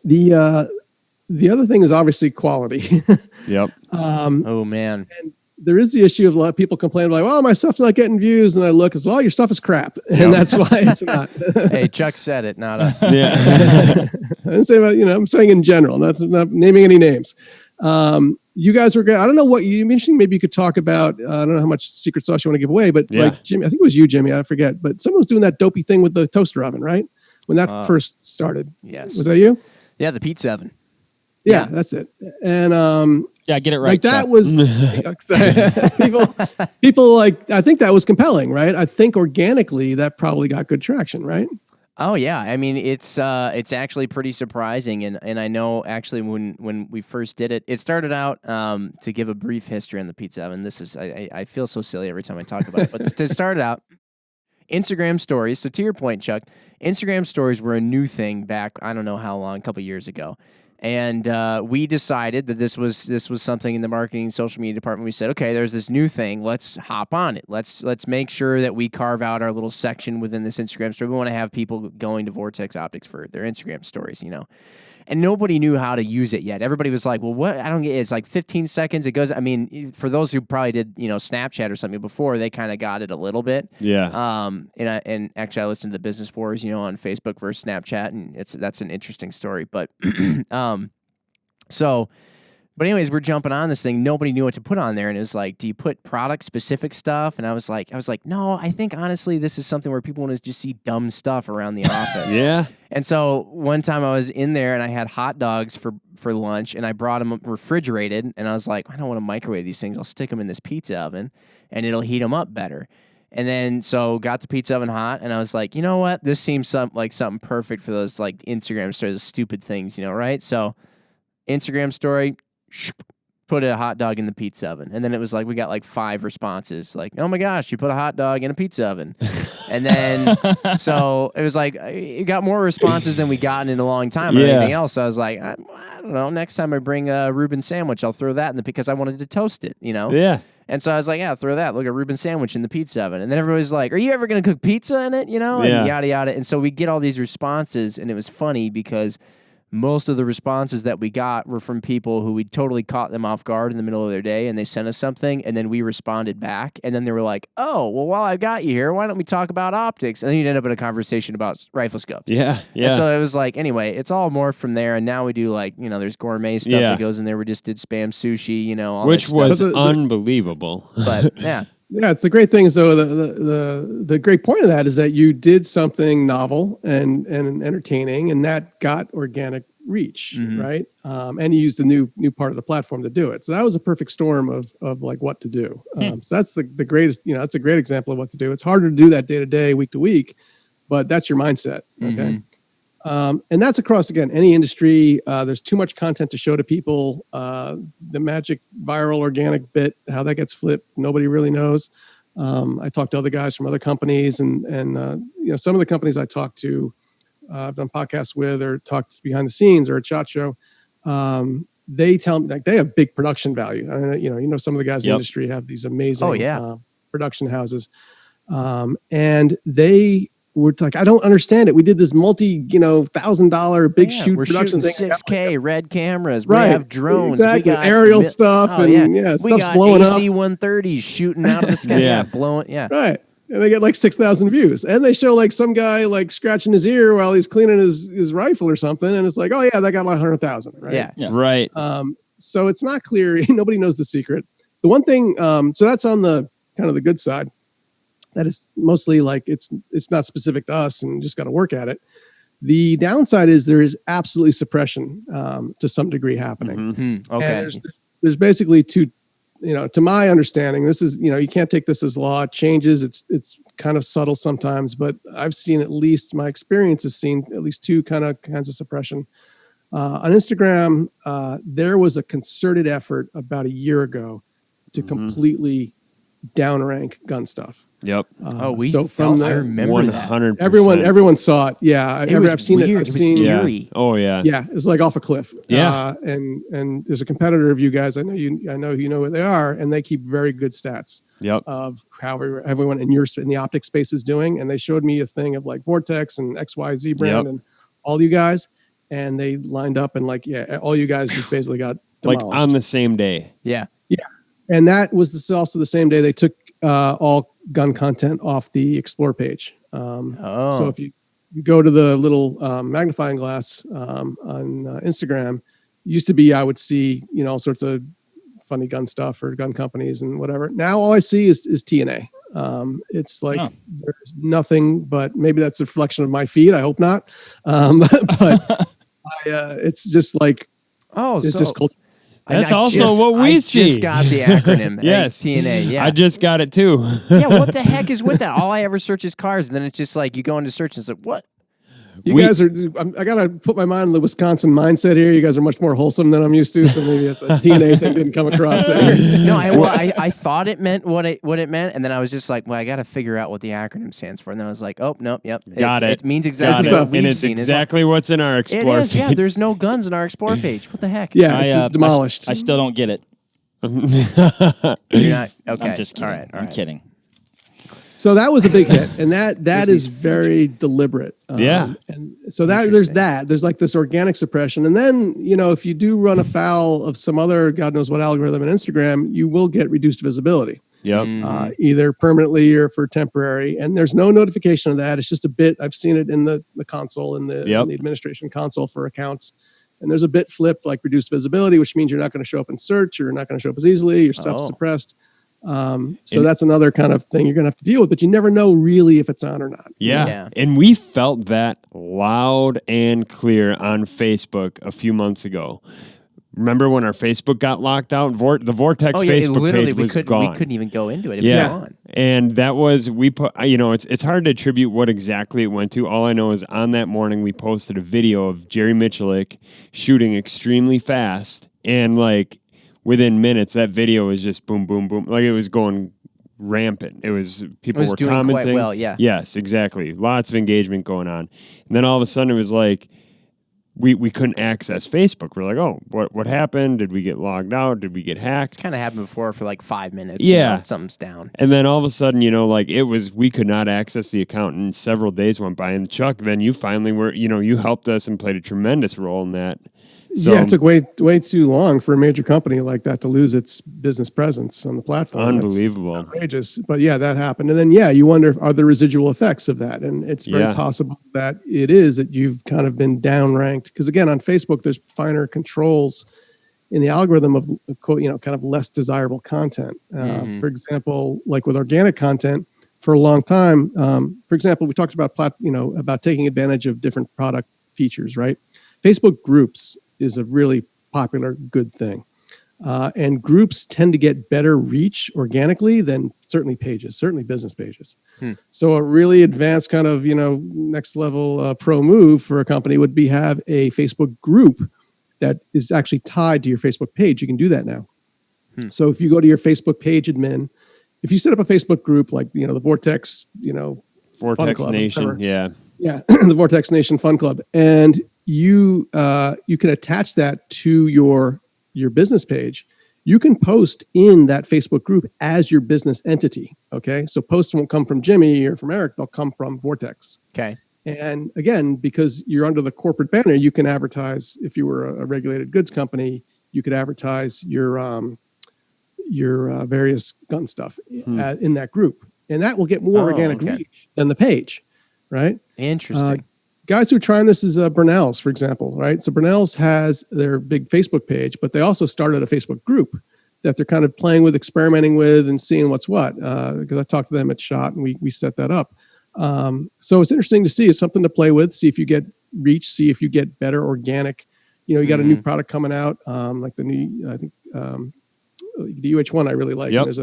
The other thing is obviously quality. Yep. Oh man. And there is the issue of a lot of people complain like, well, my stuff's not getting views. And I look as well, your stuff is crap. And that's why it's not. Hey, Chuck said it, not us. Yeah. I didn't say about, I'm saying in general, not naming any names. You guys were great. I don't know what you mentioned. Maybe you could talk about, I don't know how much secret sauce you want to give away, but like Jimmy, I think it was you, Jimmy, I forget, but someone was doing that dopey thing with the toaster oven, right? When that first started. Yes. Was that you? Yeah. The pizza oven. Yeah, that's it. And get it right. Like that was people like, I think that was compelling, right? I think organically that probably got good traction, right? Oh yeah, I mean it's actually pretty surprising, and I know actually when we first did it, it started out to give a brief history on the pizza oven. This is I feel so silly every time I talk about it, but to start out, Instagram stories. So to your point, Chuck, Instagram stories were a new thing back, I don't know how long, a couple years ago. And we decided that this was something in the marketing and social media department. We said, okay, there's this new thing. Let's hop on it. Let's make sure that we carve out our little section within this Instagram story. We want to have people going to Vortex Optics for their Instagram stories, And nobody knew how to use it yet. Everybody was like, well, what? I don't get it. It's like 15 seconds. It goes, I mean, for those who probably did, Snapchat or something before, they kind of got it a little bit. Yeah. And actually I listened to the Business Wars, on Facebook versus Snapchat, and that's an interesting story. But but anyways, we're jumping on this thing. Nobody knew what to put on there. And it was like, do you put product specific stuff? And I was like, no, I think honestly, this is something where people want to just see dumb stuff around the office. Yeah. And so one time I was in there and I had hot dogs for lunch, and I brought them refrigerated, and I was like, I don't want to microwave these things. I'll stick them in this pizza oven and it'll heat them up better. And then so got the pizza oven hot, and I was like, you know what? This seems like something perfect for those like Instagram stories, those stupid things, right? So Instagram story, put a hot dog in the pizza oven. And then it was like, we got like 5 responses. Like, oh my gosh, you put a hot dog in a pizza oven. And then, so it was like, it got more responses than we gotten in a long time or anything else. So I was like, I don't know, next time I bring a Reuben sandwich, I'll throw that in because I wanted to toast it, Yeah. And so I was like, yeah, throw that. Look, a Reuben sandwich in the pizza oven. And then everybody's like, are you ever going to cook pizza in it? And yada, yada. And so we get all these responses. And it was funny because most of the responses that we got were from people who we totally caught them off guard in the middle of their day, and they sent us something, and then we responded back, and then they were like, oh, well, while I've got you here, why don't we talk about optics? And then you'd end up in a conversation about rifle scopes. Yeah. And so it was like, anyway, it's all morphed from there, and now we do like, there's gourmet stuff that goes in there. We just did Spam Sushi, all which that was stuff. unbelievable. But, yeah. Yeah, it's the great thing is though the great point of that is that you did something novel and entertaining, and that got organic reach, right? And you used the new part of the platform to do it. So that was a perfect storm of like what to do. So that's the greatest. That's a great example of what to do. It's harder to do that day to day, week to week, but that's your mindset. Okay. And that's across, again, any industry. There's too much content to show to people. The magic viral organic bit, how that gets flipped, nobody really knows. I talked to other guys from other companies, and some of the companies I talked to, I've done podcasts with or talked behind the scenes or at SHOT Show. They tell me like they have big production value. I mean, some of the guys in the industry have these amazing production houses, and they were like, I don't understand it. We did this $1,000 big shoot we're production shooting thing. 6K red cameras. Right. We have drones. Exactly. We got aerial stuff. We stuff's got blowing AC-130s shooting out of the sky. Blowing. Yeah. Right. And they get like 6,000 views. And they show like some guy like scratching his ear while he's cleaning his rifle or something. And it's like, oh yeah, that got like 100,000. Right. Yeah. Right. So it's not clear. Nobody knows the secret. The one thing, so that's on the kind of the good side. That is mostly like it's not specific to us and just got to work at it. The downside is there is absolutely suppression to some degree happening. Okay. And there's basically two, to my understanding, this is, you can't take this as law. It changes. It's kind of subtle sometimes, but I've seen my experience has seen at least two kinds of suppression. On Instagram, there was a concerted effort about a year ago to completely downrank gun stuff. Yep. I remember 100%. Everyone saw it. Yeah, I've seen weird. it. It was eerie. Oh yeah. Yeah, it was like off a cliff. Yeah. And there's a competitor of you guys. I know you know where they are, and they keep very good stats. Yep. Of how everyone in the optic space is doing, and they showed me a thing of like Vortex and XYZ brand and all you guys, and they lined up and like all you guys just basically got demolished. Like on the same day. Yeah. Yeah, and that was also the same day they took all gun content off the explore page. So if you go to the little magnifying glass on Instagram, used to be I would see all sorts of funny gun stuff or gun companies and whatever. Now all I see is TNA. It's like there's nothing, but maybe that's a reflection of my feed. I hope not. But it's just like it's just culture. That's also what we see. I just got the acronym. Yes. TNA. Yeah. I just got it too. Yeah. What the heck is with that? All I ever search is cars, and then it's just like you go into search and it's like, what? You guys are. I gotta put my mind in the Wisconsin mindset here. You guys are much more wholesome than I'm used to, so maybe the TNA thing didn't come across there. No, I thought it meant what it meant, and then I was just like, well, I got to figure out what the acronym stands for, and then I was like, oh nope, yep, got it. It means exactly what we've seen. Exactly what's in our explore. It is. Yeah, there's no guns in our explore page. What the heck? Yeah, it's demolished. I still don't get it. You're not okay. I'm just kidding. All right. I'm kidding. So that was a big hit, and that is very deliberate. Yeah. And so there's like this organic suppression, and then if you do run afoul of some other God knows what algorithm on Instagram, you will get reduced visibility. Yep. Either permanently or for temporary, and there's no notification of that. It's just a bit. I've seen it in the console in the administration console for accounts. And there's a bit flipped like reduced visibility, which means you're not going to show up in search, or you're not going to show up as easily. Your stuff's suppressed. So that's another kind of thing you're going to have to deal with, but you never know really if it's on or not. Yeah. And we felt that loud and clear on Facebook a few months ago. Remember when our Facebook got locked out? The Vortex Facebook page was gone. We couldn't even go into it. It was gone. And that was, we put, it's hard to attribute what exactly it went to. All I know is on that morning, we posted a video of Jerry Michalik shooting extremely fast. And like, within minutes, that video was just boom, boom, boom. Like it was going rampant. People were doing commenting. quite well, yeah. Yes, exactly. Lots of engagement going on. And then all of a sudden it was like, we couldn't access Facebook. We're like, oh, what happened? Did we get logged out? Did we get hacked? It's kind of happened before for like 5 minutes. Yeah. Something's down. And then all of a sudden, like we could not access the account, and several days went by. And Chuck, then you finally were, you helped us and played a tremendous role in that. So, yeah, it took way too long for a major company like that to lose its business presence on the platform. Unbelievable. That's outrageous. But yeah, that happened. And then, you wonder, are the residual effects of that? And it's very possible that it is that you've kind of been downranked. Because again, on Facebook, there's finer controls in the algorithm of, kind of less desirable content. For example, like with organic content, for a long time, for example, we talked about, about taking advantage of different product features, right? Facebook groups is a really popular good thing. And groups tend to get better reach organically than certainly business pages. So a really advanced kind of, next level pro move for a company would be have a Facebook group that is actually tied to your Facebook page. You can do that now. So if you go to your Facebook page admin, if you set up a Facebook group like, the Vortex, Vortex Nation, yeah, the Vortex Nation Fun Club, and you can attach that to your business page. You can post in that Facebook group as your business entity. Okay, so posts won't come from Jimmy or from Eric; they'll come from Vortex. Okay, and again, because you're under the corporate banner, you can advertise. If you were a regulated goods company, you could advertise your various gun stuff in that group, and that will get more organic reach than the page, right? Interesting. Guys who are trying this is Burnell's, for example, right? So Burnell's has their big Facebook page, but they also started a Facebook group that they're kind of playing with, experimenting with, and seeing what's what. Because I talked to them at SHOT, and we set that up. So it's interesting to see. It's something to play with. See if you get reach. See if you get better organic. You got a new product coming out, like the new, I think, the UH1 I really like. Yep. There's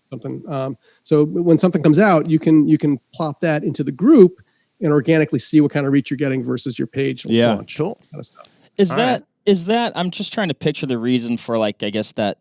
something. So when something comes out, you can plop that into the group and organically see what kind of reach you're getting versus your page launch. Cool. Kind of stuff. Is that I'm just trying to picture the reason for, like, I guess that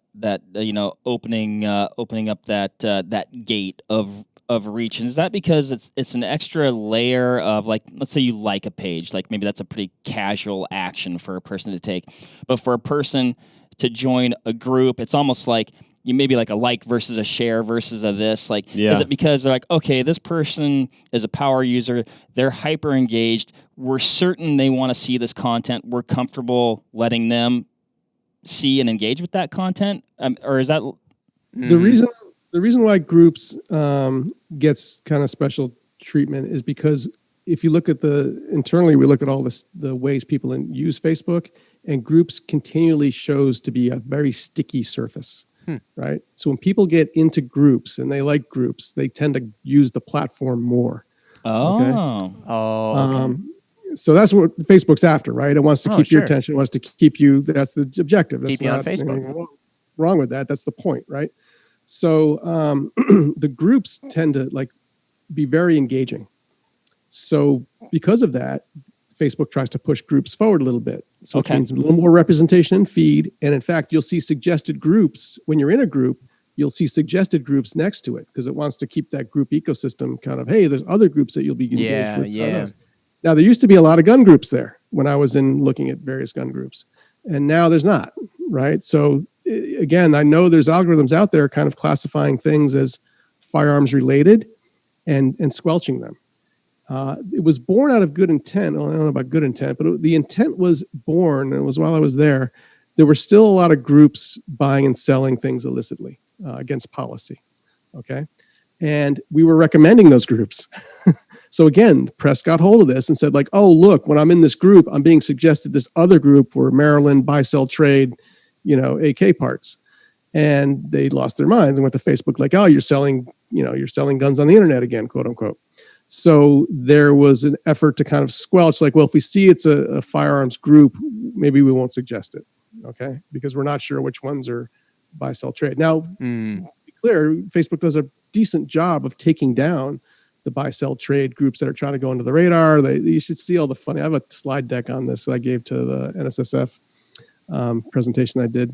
opening up that gate of reach, and is that because it's an extra layer of, like, let's say you like a page, like maybe that's a pretty casual action for a person to take, but for a person to join a group, it's almost like you maybe like a like versus a share versus a this. Like, is it because they're like, okay, this person is a power user, they're hyper engaged, we're certain they want to see this content, we're comfortable letting them see and engage with that content? Or is that the reason why groups gets kind of special treatment is because if you look at internally, we look at all the ways people use Facebook, and groups continually shows to be a very sticky surface. Right. So when people get into groups and they like groups, they tend to use the platform more. Okay? So that's what Facebook's after, right? It wants to keep your attention. It wants to keep you. That's the objective. That's keep you on Facebook. Wrong with that. That's the point, right? So the groups tend to be very engaging. So because of that, Facebook tries to push groups forward a little bit. So it means a little more representation in feed. And in fact, you'll see suggested groups. When you're in a group, you'll see suggested groups next to it because it wants to keep that group ecosystem kind of, hey, there's other groups that you'll be engaged with. Yeah. Now, there used to be a lot of gun groups there when I was looking at various gun groups. And now there's not, right? So again, I know there's algorithms out there kind of classifying things as firearms related and squelching them. It was born out of good intent. Well, I don't know about good intent, but the intent was born, and it was while I was there. There were still a lot of groups buying and selling things illicitly against policy. Okay. And we were recommending those groups. So again, the press got hold of this and said, like, oh, look, when I'm in this group, I'm being suggested this other group where Maryland buy, sell, trade, AK parts. And they lost their minds and went to Facebook like, oh, you're selling guns on the internet again, quote unquote. So there was an effort to kind of squelch, like, well, if we see it's a firearms group, maybe we won't suggest it, okay? Because we're not sure which ones are buy, sell, trade. Now, to be clear, Facebook does a decent job of taking down the buy, sell, trade groups that are trying to go under the radar. You should see all the funny. I have a slide deck on this that I gave to the NSSF presentation I did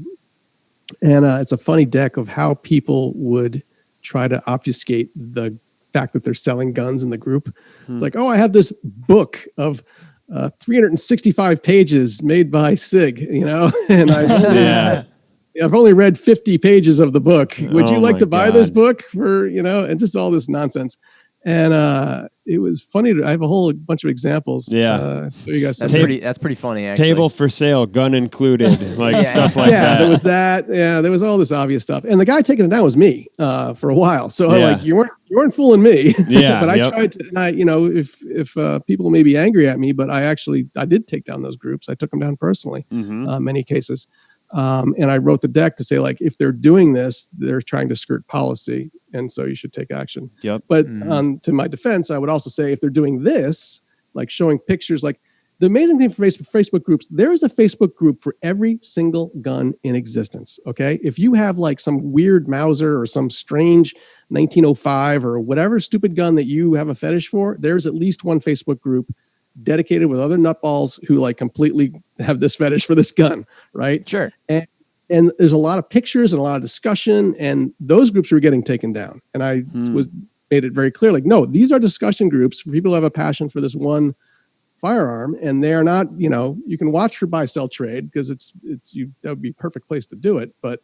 And it's a funny deck of how people would try to obfuscate the fact that they're selling guns in the group. It's like, oh, I have this book of 365 pages made by SIG, and I've only read 50 pages of the book. Would you like to buy this book for, and just all this nonsense. And it was funny. I have a whole bunch of examples. Yeah. So you guys that's pretty funny, actually. Table for sale, gun included, stuff like that. Yeah, there was that. Yeah, there was all this obvious stuff. And the guy taking it down was me for a while. So you weren't fooling me. Yeah. But I tried to, and if people may be angry at me, but I did take down those groups. I took them down personally, many cases. And I wrote the deck to say, like, if they're doing this, they're trying to skirt policy. And so you should take action. Yep. But to my defense, I would also say if they're doing this, like showing pictures, like the amazing thing for Facebook groups, there is a Facebook group for every single gun in existence. Okay. If you have like some weird Mauser or some strange 1905 or whatever stupid gun that you have a fetish for, there's at least one Facebook group dedicated with other nutballs who like completely have this fetish for this gun. Right. Sure. And there's a lot of pictures and a lot of discussion, and those groups were getting taken down. And I made it very clear, like, no, these are discussion groups for people who have a passion for this one firearm, and they are not, you can watch for buy, sell, trade because that would be a perfect place to do it. But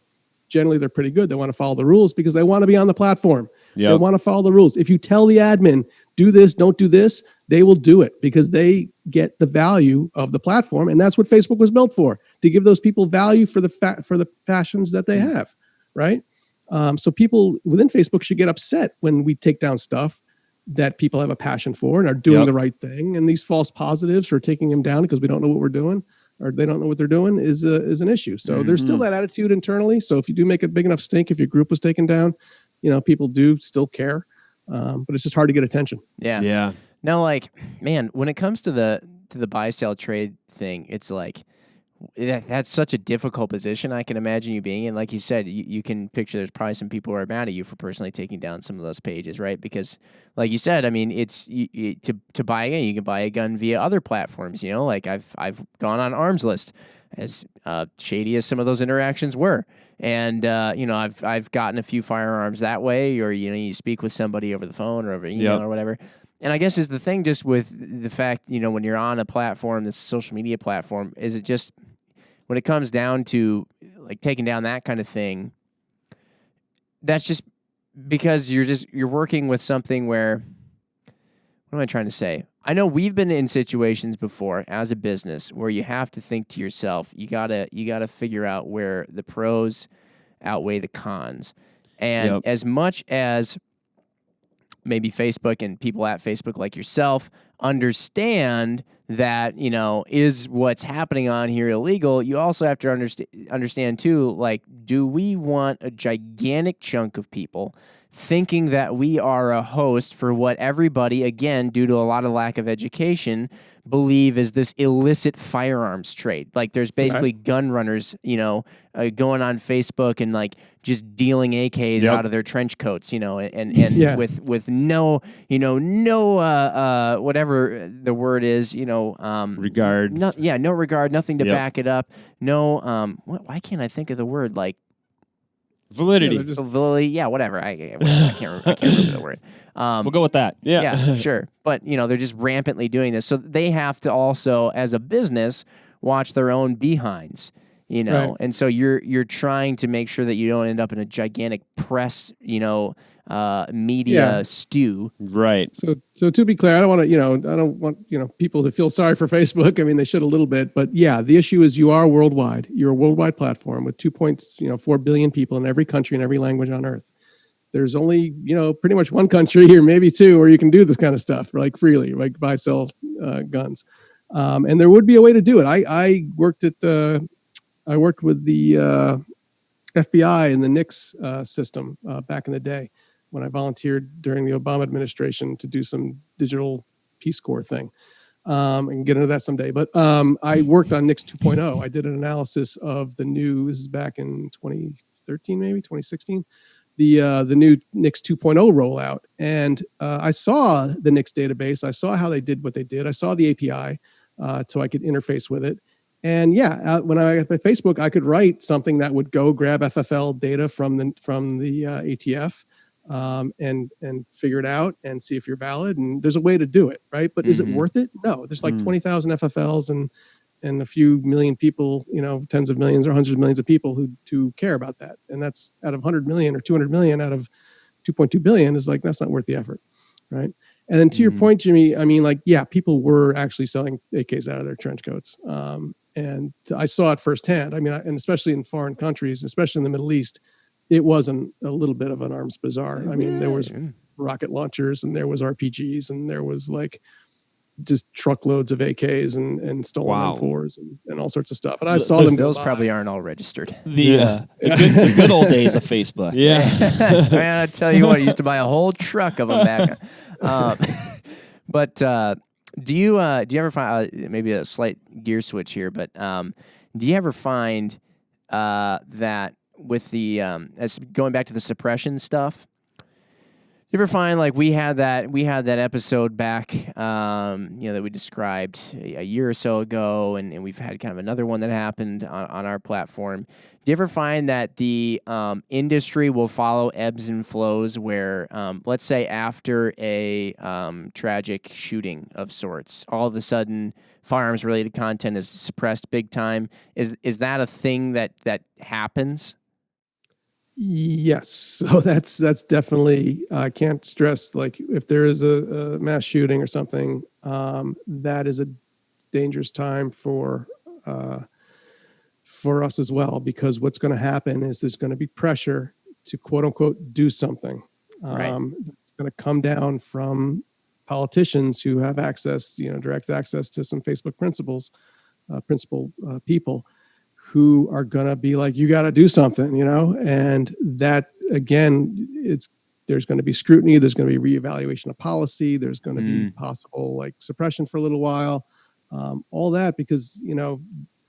generally they're pretty good. They want to follow the rules because they want to be on the platform. Yep. They want to follow the rules. If you tell the admin, do this, don't do this, they will do it because they get the value of the platform. And that's what Facebook was built for, to give those people value for the passions that they have. Right. So people within Facebook should get upset when we take down stuff that people have a passion for and are doing the right thing. And these false positives for taking them down because we don't know what we're doing or they don't know what they're doing is an issue. So there's still that attitude internally. So if you do make a big enough stink, if your group was taken down, people do still care. But it's just hard to get attention. Yeah. Yeah. Now, like, man, when it comes to the buy sell trade thing, it's like that's such a difficult position I can imagine you being in. Like you said, you can picture there's probably some people who are mad at you for personally taking down some of those pages, right? Because, like you said, I mean, it's to buy a gun, you can buy a gun via other platforms. Like I've gone on Arms List, as shady as some of those interactions were, and I've gotten a few firearms that way, or you speak with somebody over the phone or over email or whatever. And I guess is the thing just with the fact, when you're on a platform, this social media platform, is it just when it comes down to like taking down that kind of thing, that's just because you're working with something where, what am I trying to say? I know we've been in situations before as a business where you have to think to yourself, you gotta figure out where the pros outweigh the cons. And as much as maybe Facebook and people at Facebook like yourself understand that, is what's happening on here illegal, you also have to understand too, like, do we want a gigantic chunk of people thinking that we are a host for what everybody, again, due to a lot of lack of education, believe is this illicit firearms trade? Like, there's basically gun runners, going on Facebook and like just dealing AKs out of their trench coats, and with no, whatever the word is, regard. No regard, nothing to back it up. No, why can't I think of the word? Like, validity. Validity, whatever. I can't remember the word. We'll go with that. Yeah, sure. But, they're just rampantly doing this. So they have to also, as a business, watch their own behinds, Right. And so you're trying to make sure that you don't end up in a gigantic press, media stew. Right. So to be clear, I don't want people to feel sorry for Facebook. I mean, they should a little bit, but the issue is you are worldwide. You're a worldwide platform with 2.4 billion people in every country and every language on earth. There's only, pretty much one country or maybe two where you can do this kind of stuff, like freely, like buy, sell guns. And there would be a way to do it. I worked with the FBI and the NICS system back in the day when I volunteered during the Obama administration to do some digital Peace Corps thing. I can get into that someday. But I worked on NICS 2.0. I did an analysis of the new, this is back in 2013, maybe 2016, the new NICS 2.0 rollout. And I saw the NICS database. I saw how they did what they did. I saw the API so I could interface with it. And when I got my Facebook, I could write something that would go grab FFL data from the ATF, and figure it out and see if you're valid. And there's a way to do it, right? But is it worth it? No. There's like 20,000 FFLs and a few million people, tens of millions or hundreds of millions of people who care about that. And that's out of 100 million or 200 million out of 2.2 billion is like, that's not worth the effort, right? And then to your point, Jimmy, I mean, people were actually selling AKs out of their trench coats. And I saw it firsthand. I mean, and especially in foreign countries, especially in the Middle East, it wasn't a little bit of an arms bazaar. I mean, there was rocket launchers and there was RPGs and there was just truckloads of AKs and stolen M4s and all sorts of stuff. And I saw them. Those probably aren't all registered. The good old days of Facebook. Yeah. Man, I tell you what, I used to buy a whole truck of them back. But do you ever find, maybe a slight gear switch here, but do you ever find that with the as going back to the suppression stuff, you ever find we had that episode back that we described a year or so ago, and we've had kind of another one that happened on our platform. Do you ever find that the industry will follow ebbs and flows where, let's say after a tragic shooting of sorts, all of a sudden firearms related content is suppressed big time? Is that a thing that happens? Yes. So that's definitely, I can't stress, if there is a mass shooting or something, that is a dangerous time for us as well, because what's going to happen is there's going to be pressure to quote unquote do something. Right. It's going to come down from politicians who have access, direct access to some Facebook principal people, who are going to be like, you got to do something, and that, again, there's going to be scrutiny. There's going to be reevaluation of policy. There's going to be possible suppression for a little while, all that because,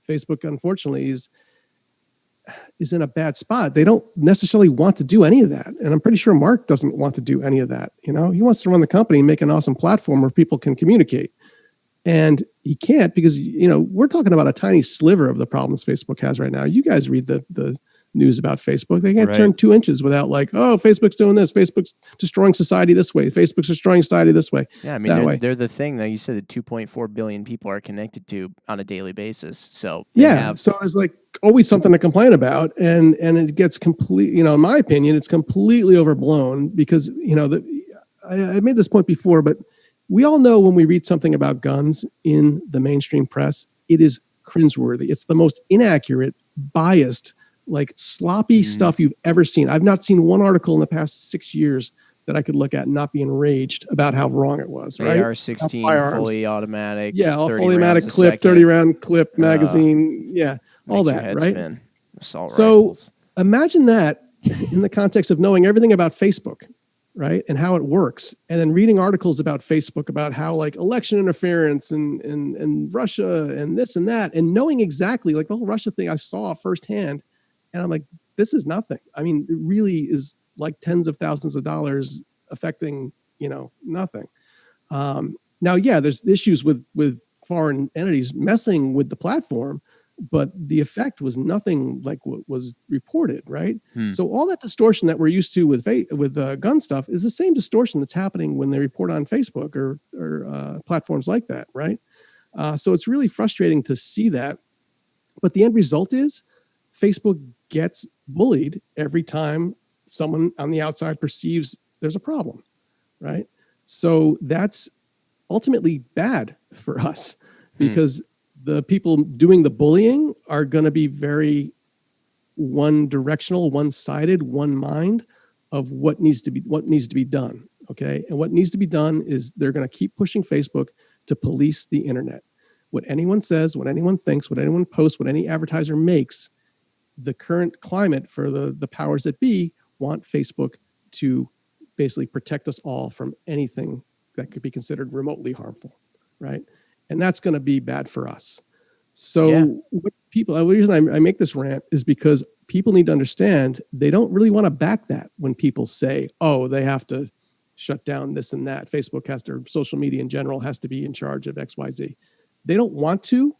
Facebook, unfortunately, is in a bad spot. They don't necessarily want to do any of that. And I'm pretty sure Mark doesn't want to do any of that. He wants to run the company and make an awesome platform where people can communicate. And he can't because, we're talking about a tiny sliver of the problems Facebook has right now. You guys read the news about Facebook. They can't turn 2 inches without Facebook's doing this. Facebook's destroying society this way. Facebook's destroying society this way. Yeah, I mean, they're the thing that you said that 2.4 billion people are connected to on a daily basis. So so there's always something to complain about. And it gets in my opinion, it's completely overblown because, I made this point before, but we all know when we read something about guns in the mainstream press, it is cringeworthy. It's the most inaccurate, biased, sloppy stuff you've ever seen. I've not seen one article in the past 6 years that I could look at and not be enraged about how wrong it was. Right? AR-16, fully automatic. All fully automatic clip, 30-round clip, magazine. All that, right? Spin. Assault rifles. Imagine that in the context of knowing everything about Facebook. Right. And how it works. And then reading articles about Facebook about how election interference and Russia and this and that, and knowing exactly the whole Russia thing I saw firsthand. And I'm like, this is nothing. I mean, it really is tens of thousands of dollars affecting, nothing. Now, there's issues with foreign entities messing with the platform, but the effect was nothing like what was reported, right? So all that distortion that we're used to with gun stuff is the same distortion that's happening when they report on Facebook or platforms like that, right? So it's really frustrating to see that. But the end result is Facebook gets bullied every time someone on the outside perceives there's a problem, right? So that's ultimately bad for us because the people doing the bullying are going to be very one-directional, one-sided, one mind of what needs to be done. Okay. And what needs to be done is they're going to keep pushing Facebook to police the internet. What anyone says, what anyone thinks, what anyone posts, what any advertiser makes, the current climate for the powers that be want Facebook to basically protect us all from anything that could be considered remotely harmful. Right. And that's going to be bad for us. So the reason I make this rant is because people need to understand they don't really want to back that when people say, oh, they have to shut down this and that. Facebook has to, social media in general has to be in charge of X, Y, Z. They don't want to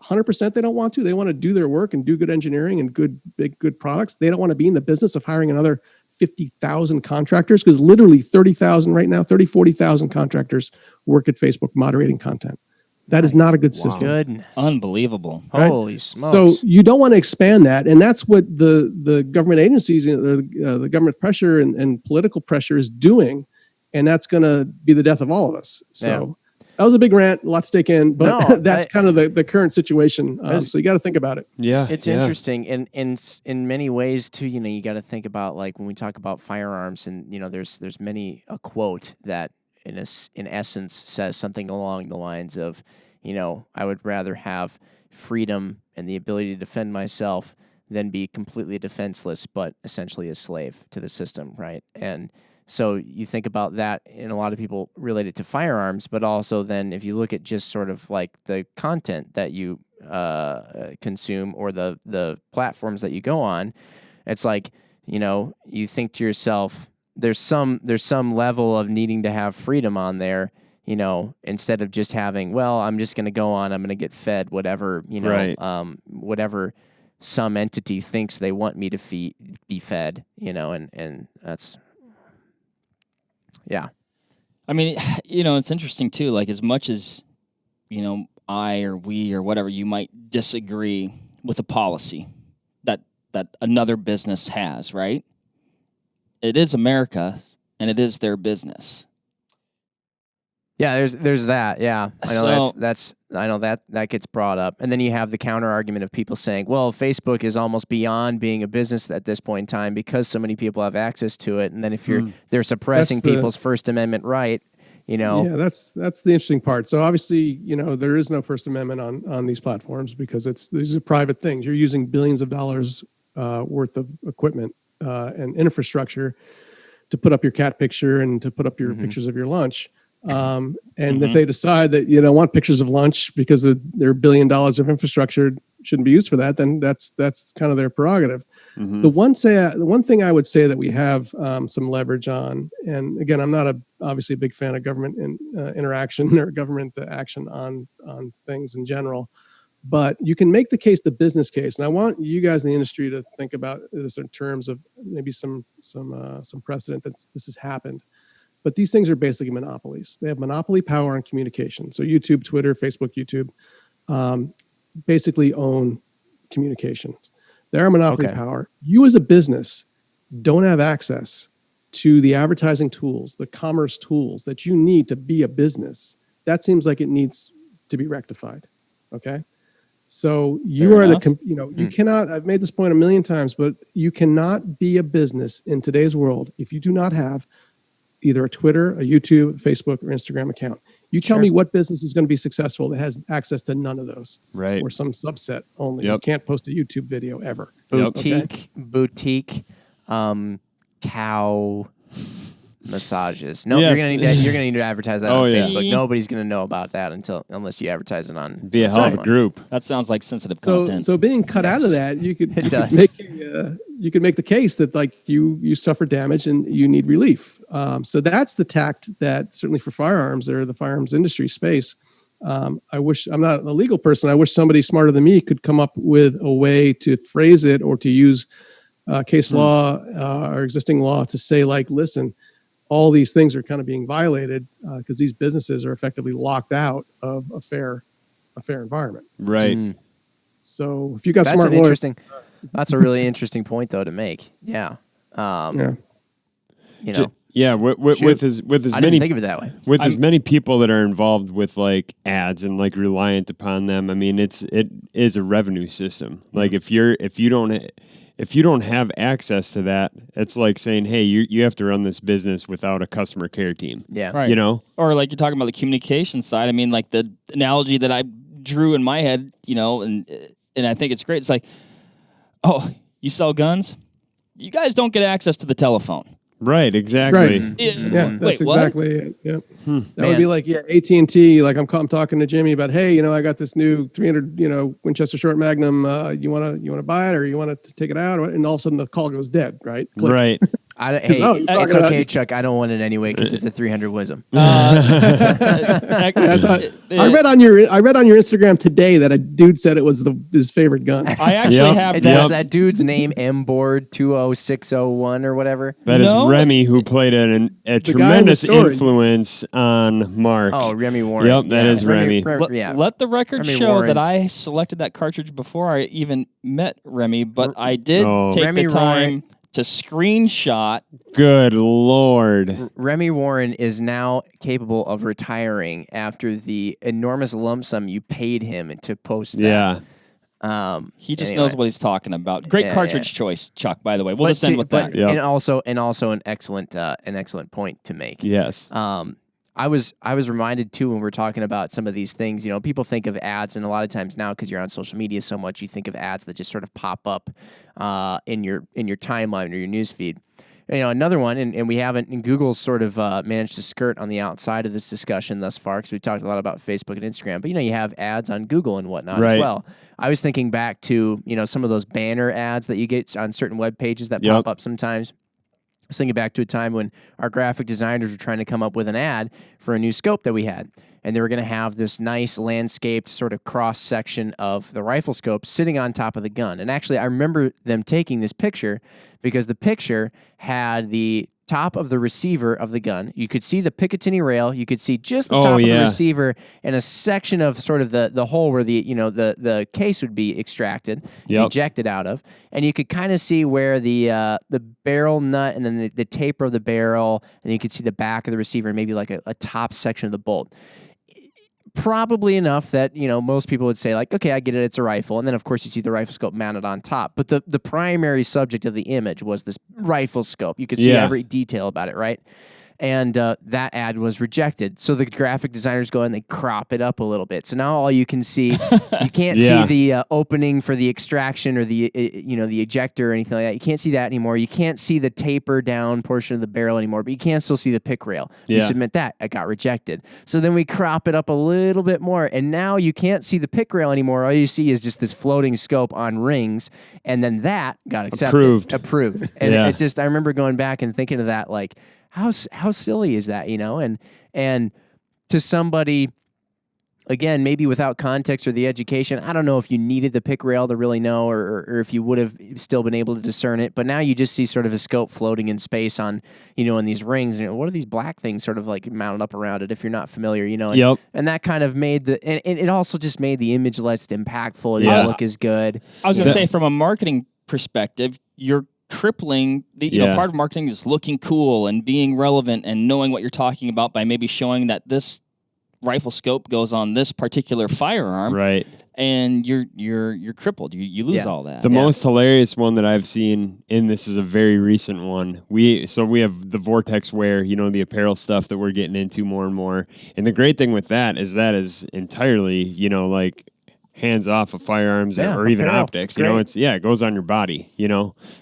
100% they don't want to. They want to do their work and do good engineering and good products. They don't want to be in the business of hiring another 50,000 contractors, because literally 30,000 right now, 40,000 contractors work at Facebook moderating content. That is not a good system. Goodness. Unbelievable. Right? Holy smokes. So you don't want to expand that. And that's what the government agencies, the government pressure and political pressure is doing. And that's going to be the death of all of us. So that was a big rant, a lot to take in, but that's kind of the current situation. So you got to think about it. Yeah. It's interesting. And in many ways too, you got to think about, like, when we talk about firearms, and, there's a quote that in essence says something along the lines of, I would rather have freedom and the ability to defend myself than be completely defenseless, but essentially a slave to the system, right? And so you think about that, and a lot of people relate it to firearms, but also then if you look at just sort of like the content that you consume, or the platforms that you go on, it's like, you think to yourself, there's some level of needing to have freedom on there, instead of just having, well, I'm just going to go on, I'm going to get fed whatever, whatever some entity thinks they want me to be fed, and that's, yeah. I mean, it's interesting too, like, as much as, I or we or whatever, you might disagree with a policy that another business has, right? It is America, and it is their business. Yeah, there's that. Yeah, I know that gets brought up, and then you have the counter argument of people saying, "Well, Facebook is almost beyond being a business at this point in time because so many people have access to it." And then if they're suppressing people's First Amendment right, Yeah, that's the interesting part. So obviously, there is no First Amendment on these platforms, because these are private things. You're using billions of dollars worth of equipment and infrastructure to put up your cat picture and to put up your pictures of your lunch. And if they decide that you don't want pictures of lunch because of their $1 billion of infrastructure shouldn't be used for that, then that's kind of their prerogative. The one thing I would say that we have some leverage on, and again, I'm not obviously a big fan of government interaction or government action on things in general, but you can make the case, the business case. And I want you guys in the industry to think about this in terms of maybe some precedent that this has happened. But these things are basically monopolies. They have monopoly power on communication. So YouTube, Twitter, Facebook, YouTube basically own communication. They're a monopoly power. You as a business don't have access to the advertising tools, the commerce tools that you need to be a business. That seems like it needs to be rectified. Okay. So you are you cannot, I've made this point a million times, but you cannot be a business in today's world if you do not have either a Twitter, a YouTube, Facebook, or Instagram account. You tell me what business is going to be successful that has access to none of those, right? Or some subset only. You can't post a YouTube video ever. Boutique, cow massages. No, you're gonna need to advertise that on Facebook. Nobody's gonna know about that unless you advertise it on. Be a hell of a group. That sounds like sensitive content. So being cut out of that, you could make the case that like you suffer damage and you need relief. So that's the tact that certainly for firearms or the firearms industry space. I wish, I'm not a legal person, I wish somebody smarter than me could come up with a way to phrase it or to use case law or existing law to say, like, listen, all these things are kind of being violated because these businesses are effectively locked out of a fair environment. Right. So if you got smart lawyers, that's a really interesting point though to make. Yeah. With as I many didn't think of it that way. With as many people that are involved with like ads and like reliant upon them, I mean it is a revenue system. Like if you don't have access to that, it's like saying, hey, you have to run this business without a customer care team. Yeah. Right. You know? Or like you're talking about the communication side. I mean, like the analogy that I drew in my head, and I think it's great. It's like, oh, you sell guns? You guys don't get access to the telephone. Right, exactly. Right. Yeah, that's exactly it. Yeah. That would be like, AT&T, like I'm talking to Jimmy about, hey, I got this new 300, Winchester Short Magnum. You want to buy it or you want to take it out? And all of a sudden the call goes dead, right? Click. Right. Hey, it's okay, Chuck. I don't want it anyway because it's a 300 wisdom. I read on your Instagram today that a dude said it was his favorite gun. I actually have that. Was that dude's name Mboard 20601 or whatever? That is Remy, who played a tremendous influence on Mark. Oh, Remy Warren. Yep, that is Remy. Let the record show that I selected that cartridge before I even met Remy, but I did take the time to screenshot. Good Lord. Remy Warren is now capable of retiring after the enormous lump sum you paid him to post that. Yeah. He just knows what he's talking about. Great cartridge choice, Chuck, by the way. We'll just end with that. And also an excellent point to make. Yes. I was reminded too when we're talking about some of these things. People think of ads, and a lot of times now, because you're on social media so much, you think of ads that just sort of pop up in your timeline or your newsfeed. Another one, and we haven't, and Google's sort of managed to skirt on the outside of this discussion thus far, because we talked a lot about Facebook and Instagram, but you have ads on Google and whatnot as well. I was thinking back to some of those banner ads that you get on certain web pages that pop up sometimes. I was thinking back to a time when our graphic designers were trying to come up with an ad for a new scope that we had. And they were going to have this nice landscaped sort of cross section of the rifle scope sitting on top of the gun. And actually, I remember them taking this picture because the picture had the top of the receiver of the gun. You could see the Picatinny rail. You could see just the top of the receiver and a section of sort of the hole where the case would be extracted, ejected out of. And you could kind of see where the barrel nut and then the taper of the barrel, and you could see the back of the receiver and maybe like a top section of the bolt. Probably enough that, most people would say, like, okay, I get it, it's a rifle. And then, of course, you see the rifle scope mounted on top. But the primary subject of the image was this rifle scope. You could see every detail about it, right? And that ad was rejected. So the graphic designers go and they crop it up a little bit. So now all you can see, you can't see the opening for the extraction or the the ejector or anything like that. You can't see that anymore. You can't see the taper down portion of the barrel anymore, but you can still see the pick rail. You submit that, it got rejected. So then we crop it up a little bit more, and now you can't see the pick rail anymore. All you see is just this floating scope on rings, and then that got accepted. Approved. And it just, I remember going back and thinking of that, like, how silly is that, And to somebody, again, maybe without context or the education, I don't know if you needed the pick rail to really know or if you would have still been able to discern it. But now you just see sort of a scope floating in space on, in these rings. And what are these black things sort of like mounted up around it if you're not familiar, And, and that kind of made and it also just made the image less impactful. It didn't look as good. I was going to say, from a marketing perspective, you're crippling part of marketing is looking cool and being relevant and knowing what you're talking about by maybe showing that this rifle scope goes on this particular firearm, right? And you're crippled. You lose all that. The most hilarious one that I've seen, and this is a very recent one. We have the Vortex wear, the apparel stuff that we're getting into more and more. And the great thing with that is entirely, like, hands off of firearms or even optics. It goes on your body.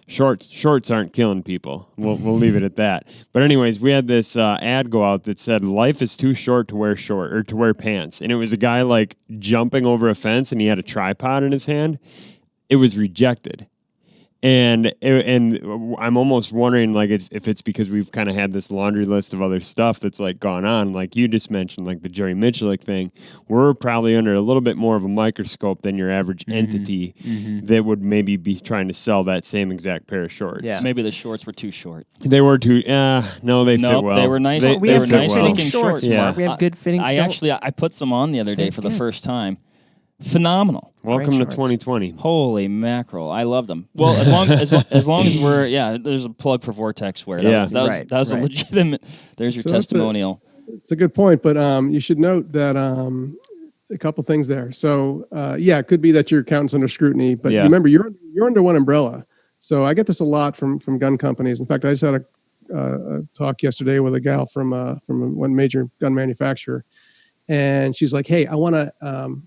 Shorts aren't killing people. We'll leave it at that. But anyways, we had this ad go out that said life is too short to wear pants, and it was a guy like jumping over a fence, and he had a tripod in his hand. It was rejected. And I'm almost wondering, like, if it's because we've kind of had this laundry list of other stuff that's, like, gone on. Like you just mentioned, like the Jerry Michalik thing. We're probably under a little bit more of a microscope than your average entity that would maybe be trying to sell that same exact pair of shorts. Yeah. Maybe the shorts were too short. They were too... no, they fit well. They were nice. We have good fitting shorts, Yeah. Mark. We have good fitting... I put some on the other day for the first time. Phenomenal. Welcome to 2020. Holy mackerel. I loved them. Well, as long as we're, there's a plug for Vortex wear. That was a legitimate, there's your testimonial. It's a good point, but you should note that a couple things there. So, it could be that your accountant's under scrutiny, but remember, you're under one umbrella. So I get this a lot from gun companies. In fact, I just had a talk yesterday with a gal from one major gun manufacturer. And she's like, hey, I want to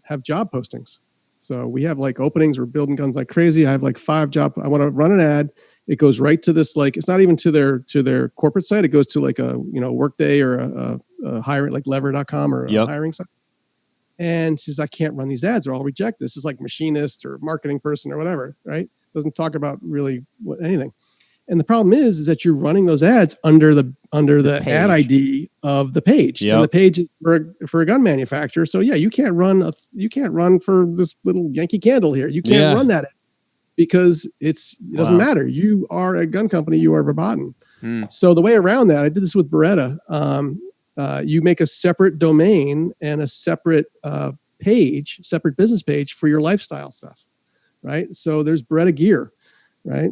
have job postings. So we have like openings. We're building guns like crazy. I have like 5 jobs. I want to run an ad. It goes right to this, like, it's not even to their corporate site. It goes to like a, Workday or a hiring, like lever.com or a hiring site. And she's, I can't run these ads. They're all rejected. This is like machinist or marketing person or whatever, right? Doesn't talk about really anything. And the problem is that you're running those ads under the ad ID of the page. Yep. And the page is for a gun manufacturer. So yeah, you can't run for this little Yankee Candle here. You can't run that because it doesn't matter. You are a gun company. You are verboten. So the way around that, I did this with Beretta. You make a separate domain and a separate separate business page for your lifestyle stuff, right? So there's Beretta Gear, right?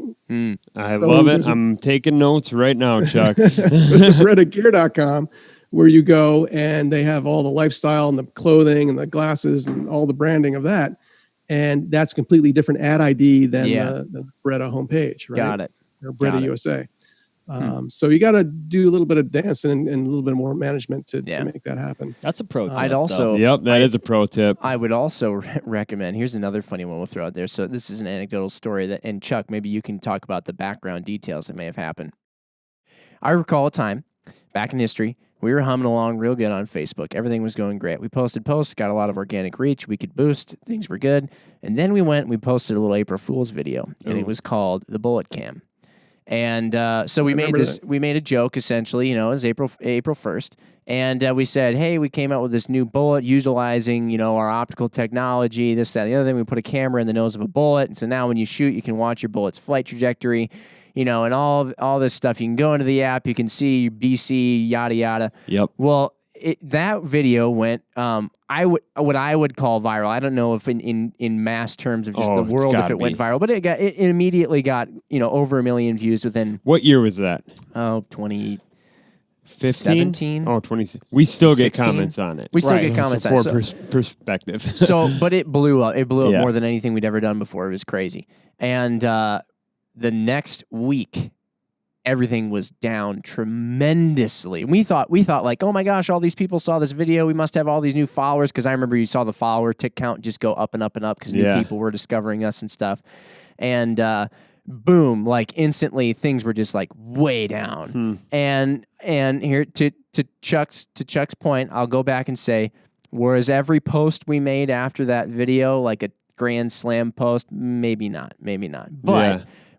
I love it. I'm taking notes right now, Chuck. There's a BerettaGear.com where you go and they have all the lifestyle and the clothing and the glasses and all the branding of that. And that's completely different ad ID than the Beretta homepage, right? Got it. Or Beretta USA. So you got to do a little bit of dancing and a little bit more management to make that happen. That's a pro tip. I'd also, that is a pro tip. I would also recommend, here's another funny one we'll throw out there. So this is an anecdotal story and Chuck, maybe you can talk about the background details that may have happened. I recall a time back in history, we were humming along real good on Facebook. Everything was going great. We posted posts, got a lot of organic reach. We could boost. Things were good. And then we posted a little April Fool's video, and it was called the Bullet Cam. And so we made a joke essentially, it was April 1st. And we said, hey, we came out with this new bullet utilizing, our optical technology, this, that, the other thing. We put a camera in the nose of a bullet. And so now when you shoot, you can watch your bullet's flight trajectory, and all this stuff. You can go into the app, you can see BC, yada, yada. Yep. Well, that video went, what I would call viral. I don't know if in mass terms of just the world if it went viral, but it immediately got over 1 million views within. What year was that? 2017. Oh, 20. We still 16? get comments on it. We still get comments on it. For perspective. But it blew up. It blew up more than anything we'd ever done before. It was crazy. And the next week, everything was down tremendously. We thought like, oh my gosh, all these people saw this video. We must have all these new followers, because I remember you saw the follower tick count just go up and up and up because new people were discovering us and stuff. And boom, like instantly things were just like way down. And here to Chuck's point, I'll go back and say, whereas every post we made after that video, like a grand slam post, maybe not.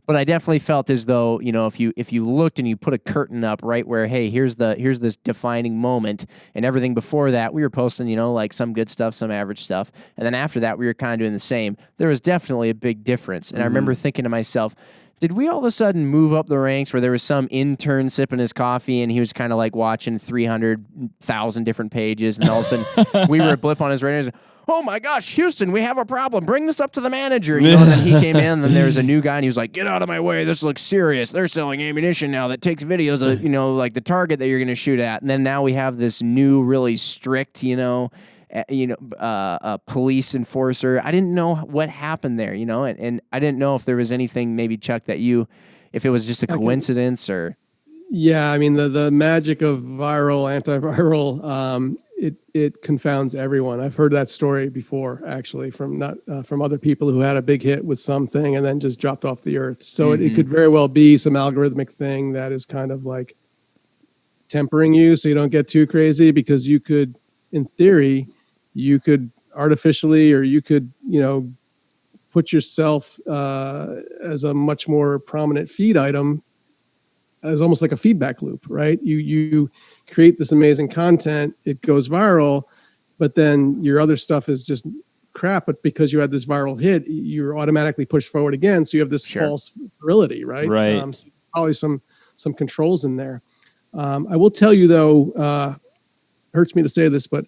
But I definitely felt as though, if you looked and you put a curtain up right where, hey, here's this defining moment, and everything before that, we were posting, like some good stuff, some average stuff. And then after that, we were kind of doing the same. There was definitely a big difference. And I remember thinking to myself, did we all of a sudden move up the ranks where there was some intern sipping his coffee and he was kind of like watching 300,000 different pages, and all of a sudden we were a blip on his radar? Oh my gosh, Houston, we have a problem. Bring this up to the manager. And then he came in, and then there was a new guy, and he was like, get out of my way. This looks serious. They're selling ammunition now that takes videos of, like the target that you're going to shoot at. And then now we have this new, really strict, police enforcer. I didn't know what happened there, and I didn't know if there was anything, maybe Chuck, if it was just a coincidence or. Yeah, I mean the magic of antiviral, it confounds everyone. I've heard that story before, actually, from other people who had a big hit with something and then just dropped off the earth. So it could very well be some algorithmic thing that is kind of like tempering you so you don't get too crazy, because you could, in theory, you could artificially, or you could, put yourself as a much more prominent feed item, as almost like a feedback loop, right? You create this amazing content, it goes viral, but then your other stuff is just crap. But because you had this viral hit, you're automatically pushed forward again. So you have this false virility, right? Right. So probably some controls in there. I will tell you though, hurts me to say this, but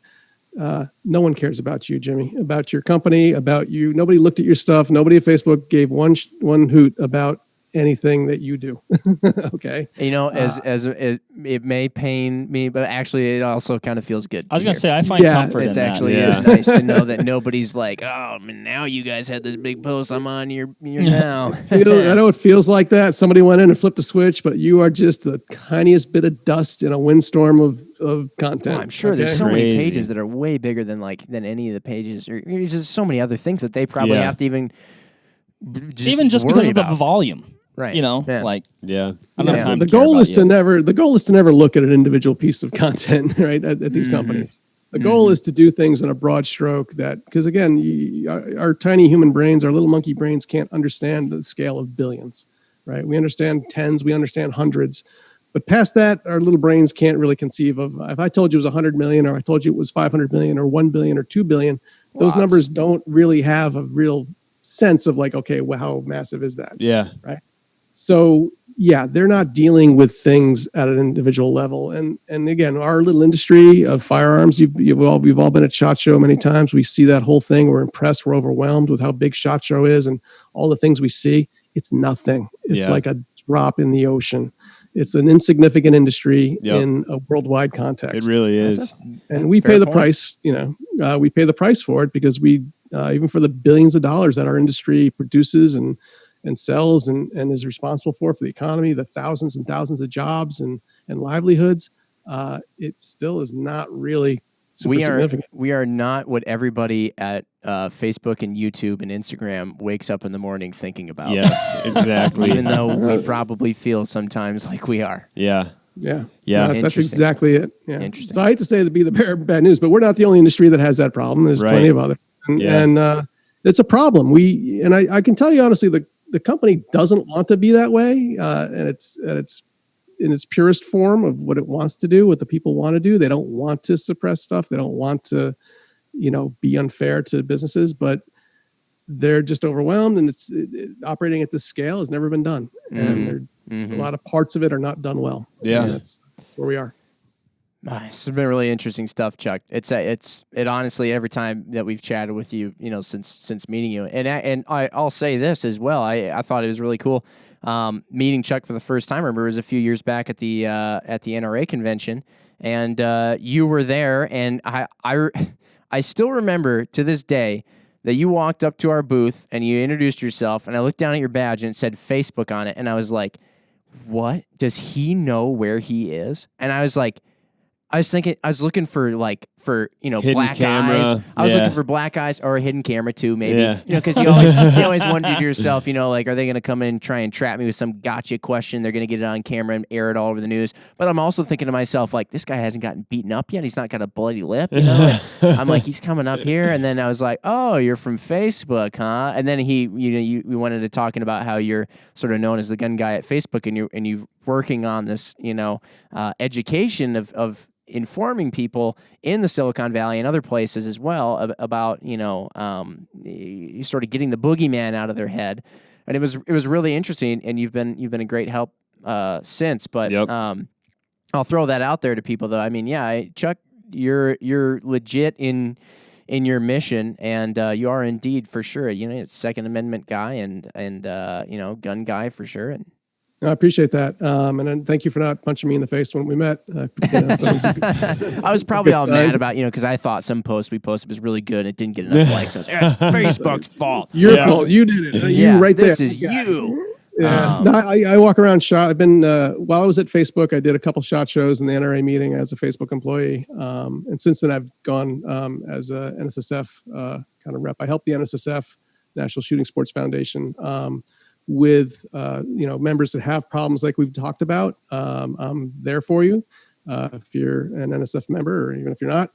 no one cares about you, Jimmy, about your company, about you. Nobody looked at your stuff. Nobody at Facebook gave one hoot about anything that you do. Okay. As it may pain me, but actually it also kind of feels good. I was going to say, I find comfort in that. It's actually is nice to know that nobody's like, oh, man, now you guys had this big post. I'm on your now. I know it feels like that. Somebody went in and flipped a switch, but you are just the tiniest bit of dust in a windstorm of content. Well, I'm sure there's so many pages that are way bigger than any of the pages. There's just so many other things that they probably have to even just because of the volume. Right. I don't have time the goal is to never look at an individual piece of content, right? At these companies. The goal is to do things in a broad stroke, because again, our tiny human brains, our little monkey brains, can't understand the scale of billions. right? We understand tens, we understand hundreds. But past that, our little brains can't really conceive of. If I told you it was 100 million, or I told you it was 500 million, or 1 billion, or 2 billion, those numbers don't really have a real sense of like, okay, well, how massive is that? Yeah. Right. So yeah, they're not dealing with things at an individual level. And again, our little industry of firearms, we've all been at SHOT Show many times. We see that whole thing. We're impressed. We're overwhelmed with how big SHOT Show is and all the things we see. It's nothing. It's like a drop in the ocean. It's an insignificant industry in a worldwide context. It really is. And we pay the price, we pay the price for it because we, even for the billions of dollars that our industry produces and sells and is responsible for the economy, the thousands and thousands of jobs and livelihoods, it still is not really super significant. We are not what everybody at Facebook and YouTube and Instagram wakes up in the morning thinking about. Yes, exactly. Even though we probably feel sometimes like we are. Yeah. That's exactly it. Yeah. Interesting. So I hate to say to be the bearer of bad news, but we're not the only industry that has that problem. There's plenty of others, and it's a problem. I can tell you honestly, the company doesn't want to be that way, and it's in its purest form of what it wants to do, what the people want to do. They don't want to suppress stuff. They don't want to, be unfair to businesses, but they're just overwhelmed, and operating at this scale has never been done. And a lot of parts of it are not done well. Yeah. And that's where we are. This has been really interesting stuff, Chuck. It honestly, every time that we've chatted with you, since meeting you, and I'll say this as well. I thought it was really cool meeting Chuck for the first time. I remember it was a few years back at the NRA convention, and you were there, and I still remember to this day that you walked up to our booth and you introduced yourself, and I looked down at your badge and it said Facebook on it, and I was like, "What? Does he know where he is?" And I was like, I was looking for hidden black camera. eyes. I was looking for black eyes or a hidden camera too, maybe. Because you always wonder to yourself, are they going to come in and try and trap me with some gotcha question? They're going to get it on camera and air it all over the news. But I'm also thinking to myself, like, this guy hasn't gotten beaten up yet. He's not got a bloody lip. I'm like, he's coming up here, and then I was like, oh, you're from Facebook, huh? And then we went into talking about how you're sort of known as the gun guy at Facebook, and you're working on this, education of informing people in the Silicon Valley and other places as well about sort of getting the boogeyman out of their head, and it was really interesting. And you've been a great help since. But I'll throw that out there to people though. I mean, Chuck, you're legit in your mission, and you are indeed for sure. Second Amendment guy and gun guy for sure. And I appreciate that. And then thank you for not punching me in the face when we met. I was probably all mad about, because I thought some post we posted was really good and it didn't get enough likes. I was like, it's Facebook's fault. Your fault. You did it. You right there. This is you. Yeah. I walk around SHOT. I've been, while I was at Facebook, I did a couple SHOT shows in the NRA meeting as a Facebook employee. And since then I've gone as a NSSF kind of rep. I helped the NSSF, National Shooting Sports Foundation, with members that have problems like we've talked about. I'm there for you if you're an NSF member, or even if you're not.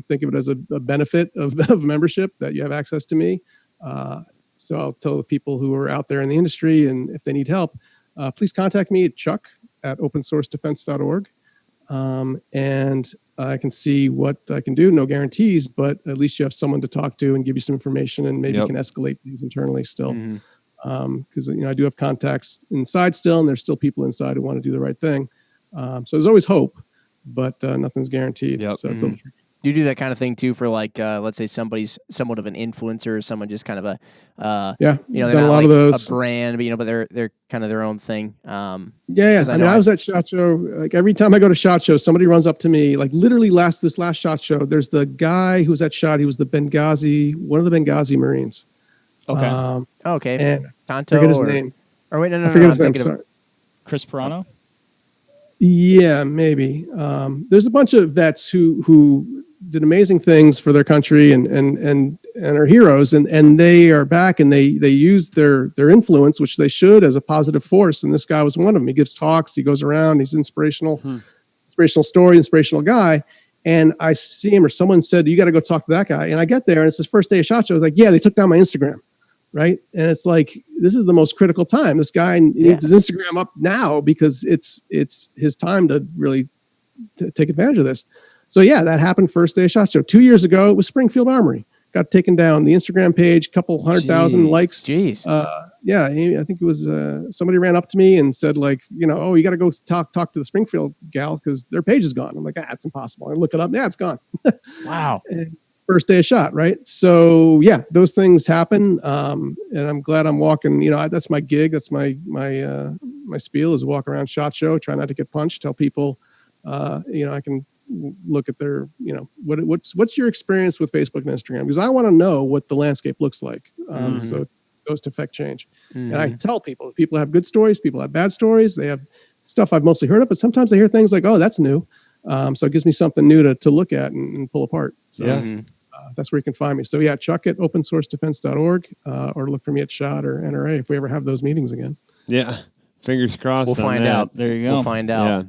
Think of it as a benefit of membership that you have access to me. So I'll tell the people who are out there in the industry, and if they need help, please contact me at chuck@opensourcedefense.org. And I can see what I can do. No guarantees, but at least you have someone to talk to and give you some information, and maybe you can escalate things internally still. Mm-hmm. Because I do have contacts inside still, and there's still people inside who want to do the right thing. So there's always hope, but nothing's guaranteed. Yep. So it's a little tricky. Do you do that kind of thing too for let's say somebody's somewhat of an influencer, or someone just kind of a they're done not a lot of those. A brand, but they're kind of their own thing. I was at SHOT Show. Like every time I go to SHOT Show, somebody runs up to me. Like literally this last SHOT Show, there's the guy who was at SHOT. He was one of the Benghazi Marines. Okay. Okay. And Tonto. Forget his name. Or wait, no. I forget his name. Sorry. Chris Pirano. Yeah, maybe. There's a bunch of vets who did amazing things for their country and are heroes, and they are back, and they use their influence, which they should, as a positive force. And this guy was one of them. He gives talks. He goes around. He's inspirational story, inspirational guy. And I see him, or someone said, you got to go talk to that guy. And I get there, and it's his first day of SHOT Show. I was like, yeah, they took down my Instagram. right? And it's like, this is the most critical time. This guy needs his Instagram up now because it's his time to really take advantage of this. So yeah, that happened first day of SHOT Show. 2 years ago, it was Springfield Armory. Got taken down. The Instagram page, couple 100,000 likes. Jeez. Yeah, I think it was somebody ran up to me and said like, oh, you got to go talk to the Springfield gal because their page is gone. I'm like, it's impossible. I look it up. Yeah, it's gone. Wow. First day of SHOT, right? So yeah, those things happen, and I'm glad I'm walking. That's my gig. That's my spiel is walk around SHOT Show, try not to get punched. Tell people, I can look at their, what's your experience with Facebook and Instagram? Because I want to know what the landscape looks like. So it goes to affect change. And I tell people have good stories, people have bad stories. They have stuff I've mostly heard of, but sometimes I hear things like, oh, that's new. So it gives me something new to look at and pull apart. So that's where you can find me. So yeah, Chuck at opensourcedefense.org, or look for me at SHOT or NRA if we ever have those meetings again. Yeah. Fingers crossed. We'll find out. There you go. We'll find out. Yeah.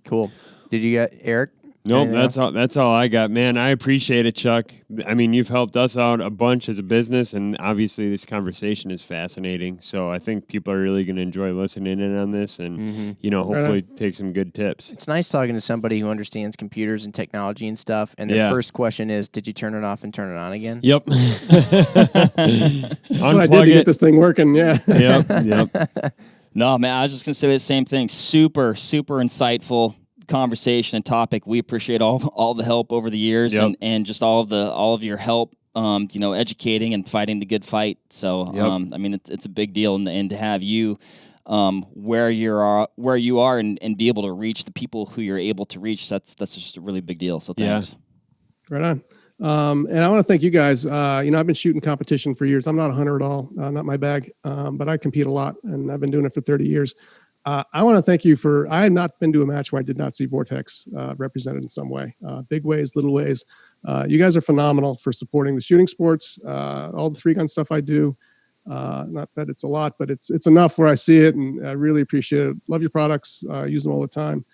Cool. Did you get Eric? Nope, that's all I got, man. I appreciate it, Chuck. I mean, you've helped us out a bunch as a business, and obviously this conversation is fascinating. So I think people are really going to enjoy listening in on this, and hopefully take some good tips. It's nice talking to somebody who understands computers and technology and stuff. And their first question is, "Did you turn it off and turn it on again?" Yep. That's what I did to get this thing working. Yeah. Yep. No, man, I was just going to say the same thing. Super, super insightful conversation and topic. We appreciate all the help over the years, and just all of your help educating and fighting the good fight. So I mean it's a big deal, and to have you where you are and be able to reach the people who you're able to reach, that's just a really big deal. So thanks. Right on. And I want to thank you guys. I've been shooting competition for years. I'm not a hunter at all, not my bag, but I compete a lot, and I've been doing it for 30 years. I want to thank you I have not been to a match where I did not see Vortex represented in some way, big ways, little ways. You guys are phenomenal for supporting the shooting sports, all the 3-gun stuff I do. Not that it's a lot, but it's enough where I see it, and I really appreciate it. Love your products, use them all the time.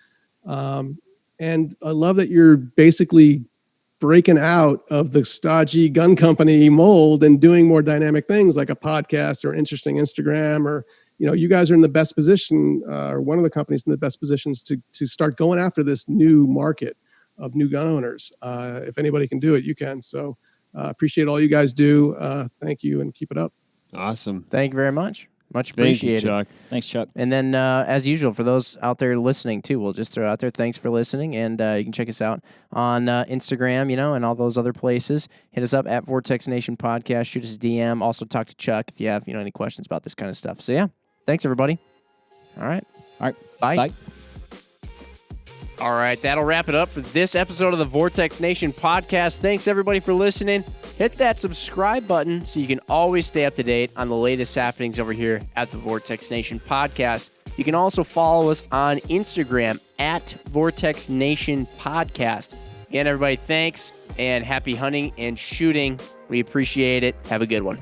And I love that you're basically breaking out of the stodgy gun company mold and doing more dynamic things like a podcast or interesting Instagram, or you guys are in the best position, or one of the companies in the best positions to start going after this new market of new gun owners. If anybody can do it, you can. So appreciate all you guys do. Thank you, and keep it up. Awesome. Thank you very much. Much appreciated. Thank you, Chuck. Thanks, Chuck. And then, as usual, for those out there listening too, we'll just throw it out there. Thanks for listening, and you can check us out on Instagram, and all those other places. Hit us up at Vortex Nation Podcast. Shoot us a DM. Also, talk to Chuck if you have any questions about this kind of stuff. So yeah, thanks everybody. All right. Bye. All right, that'll wrap it up for this episode of the Vortex Nation Podcast. Thanks, everybody, for listening. Hit that subscribe button so you can always stay up to date on the latest happenings over here at the Vortex Nation Podcast. You can also follow us on Instagram at Vortex Nation Podcast. Again, everybody, thanks, and happy hunting and shooting. We appreciate it. Have a good one.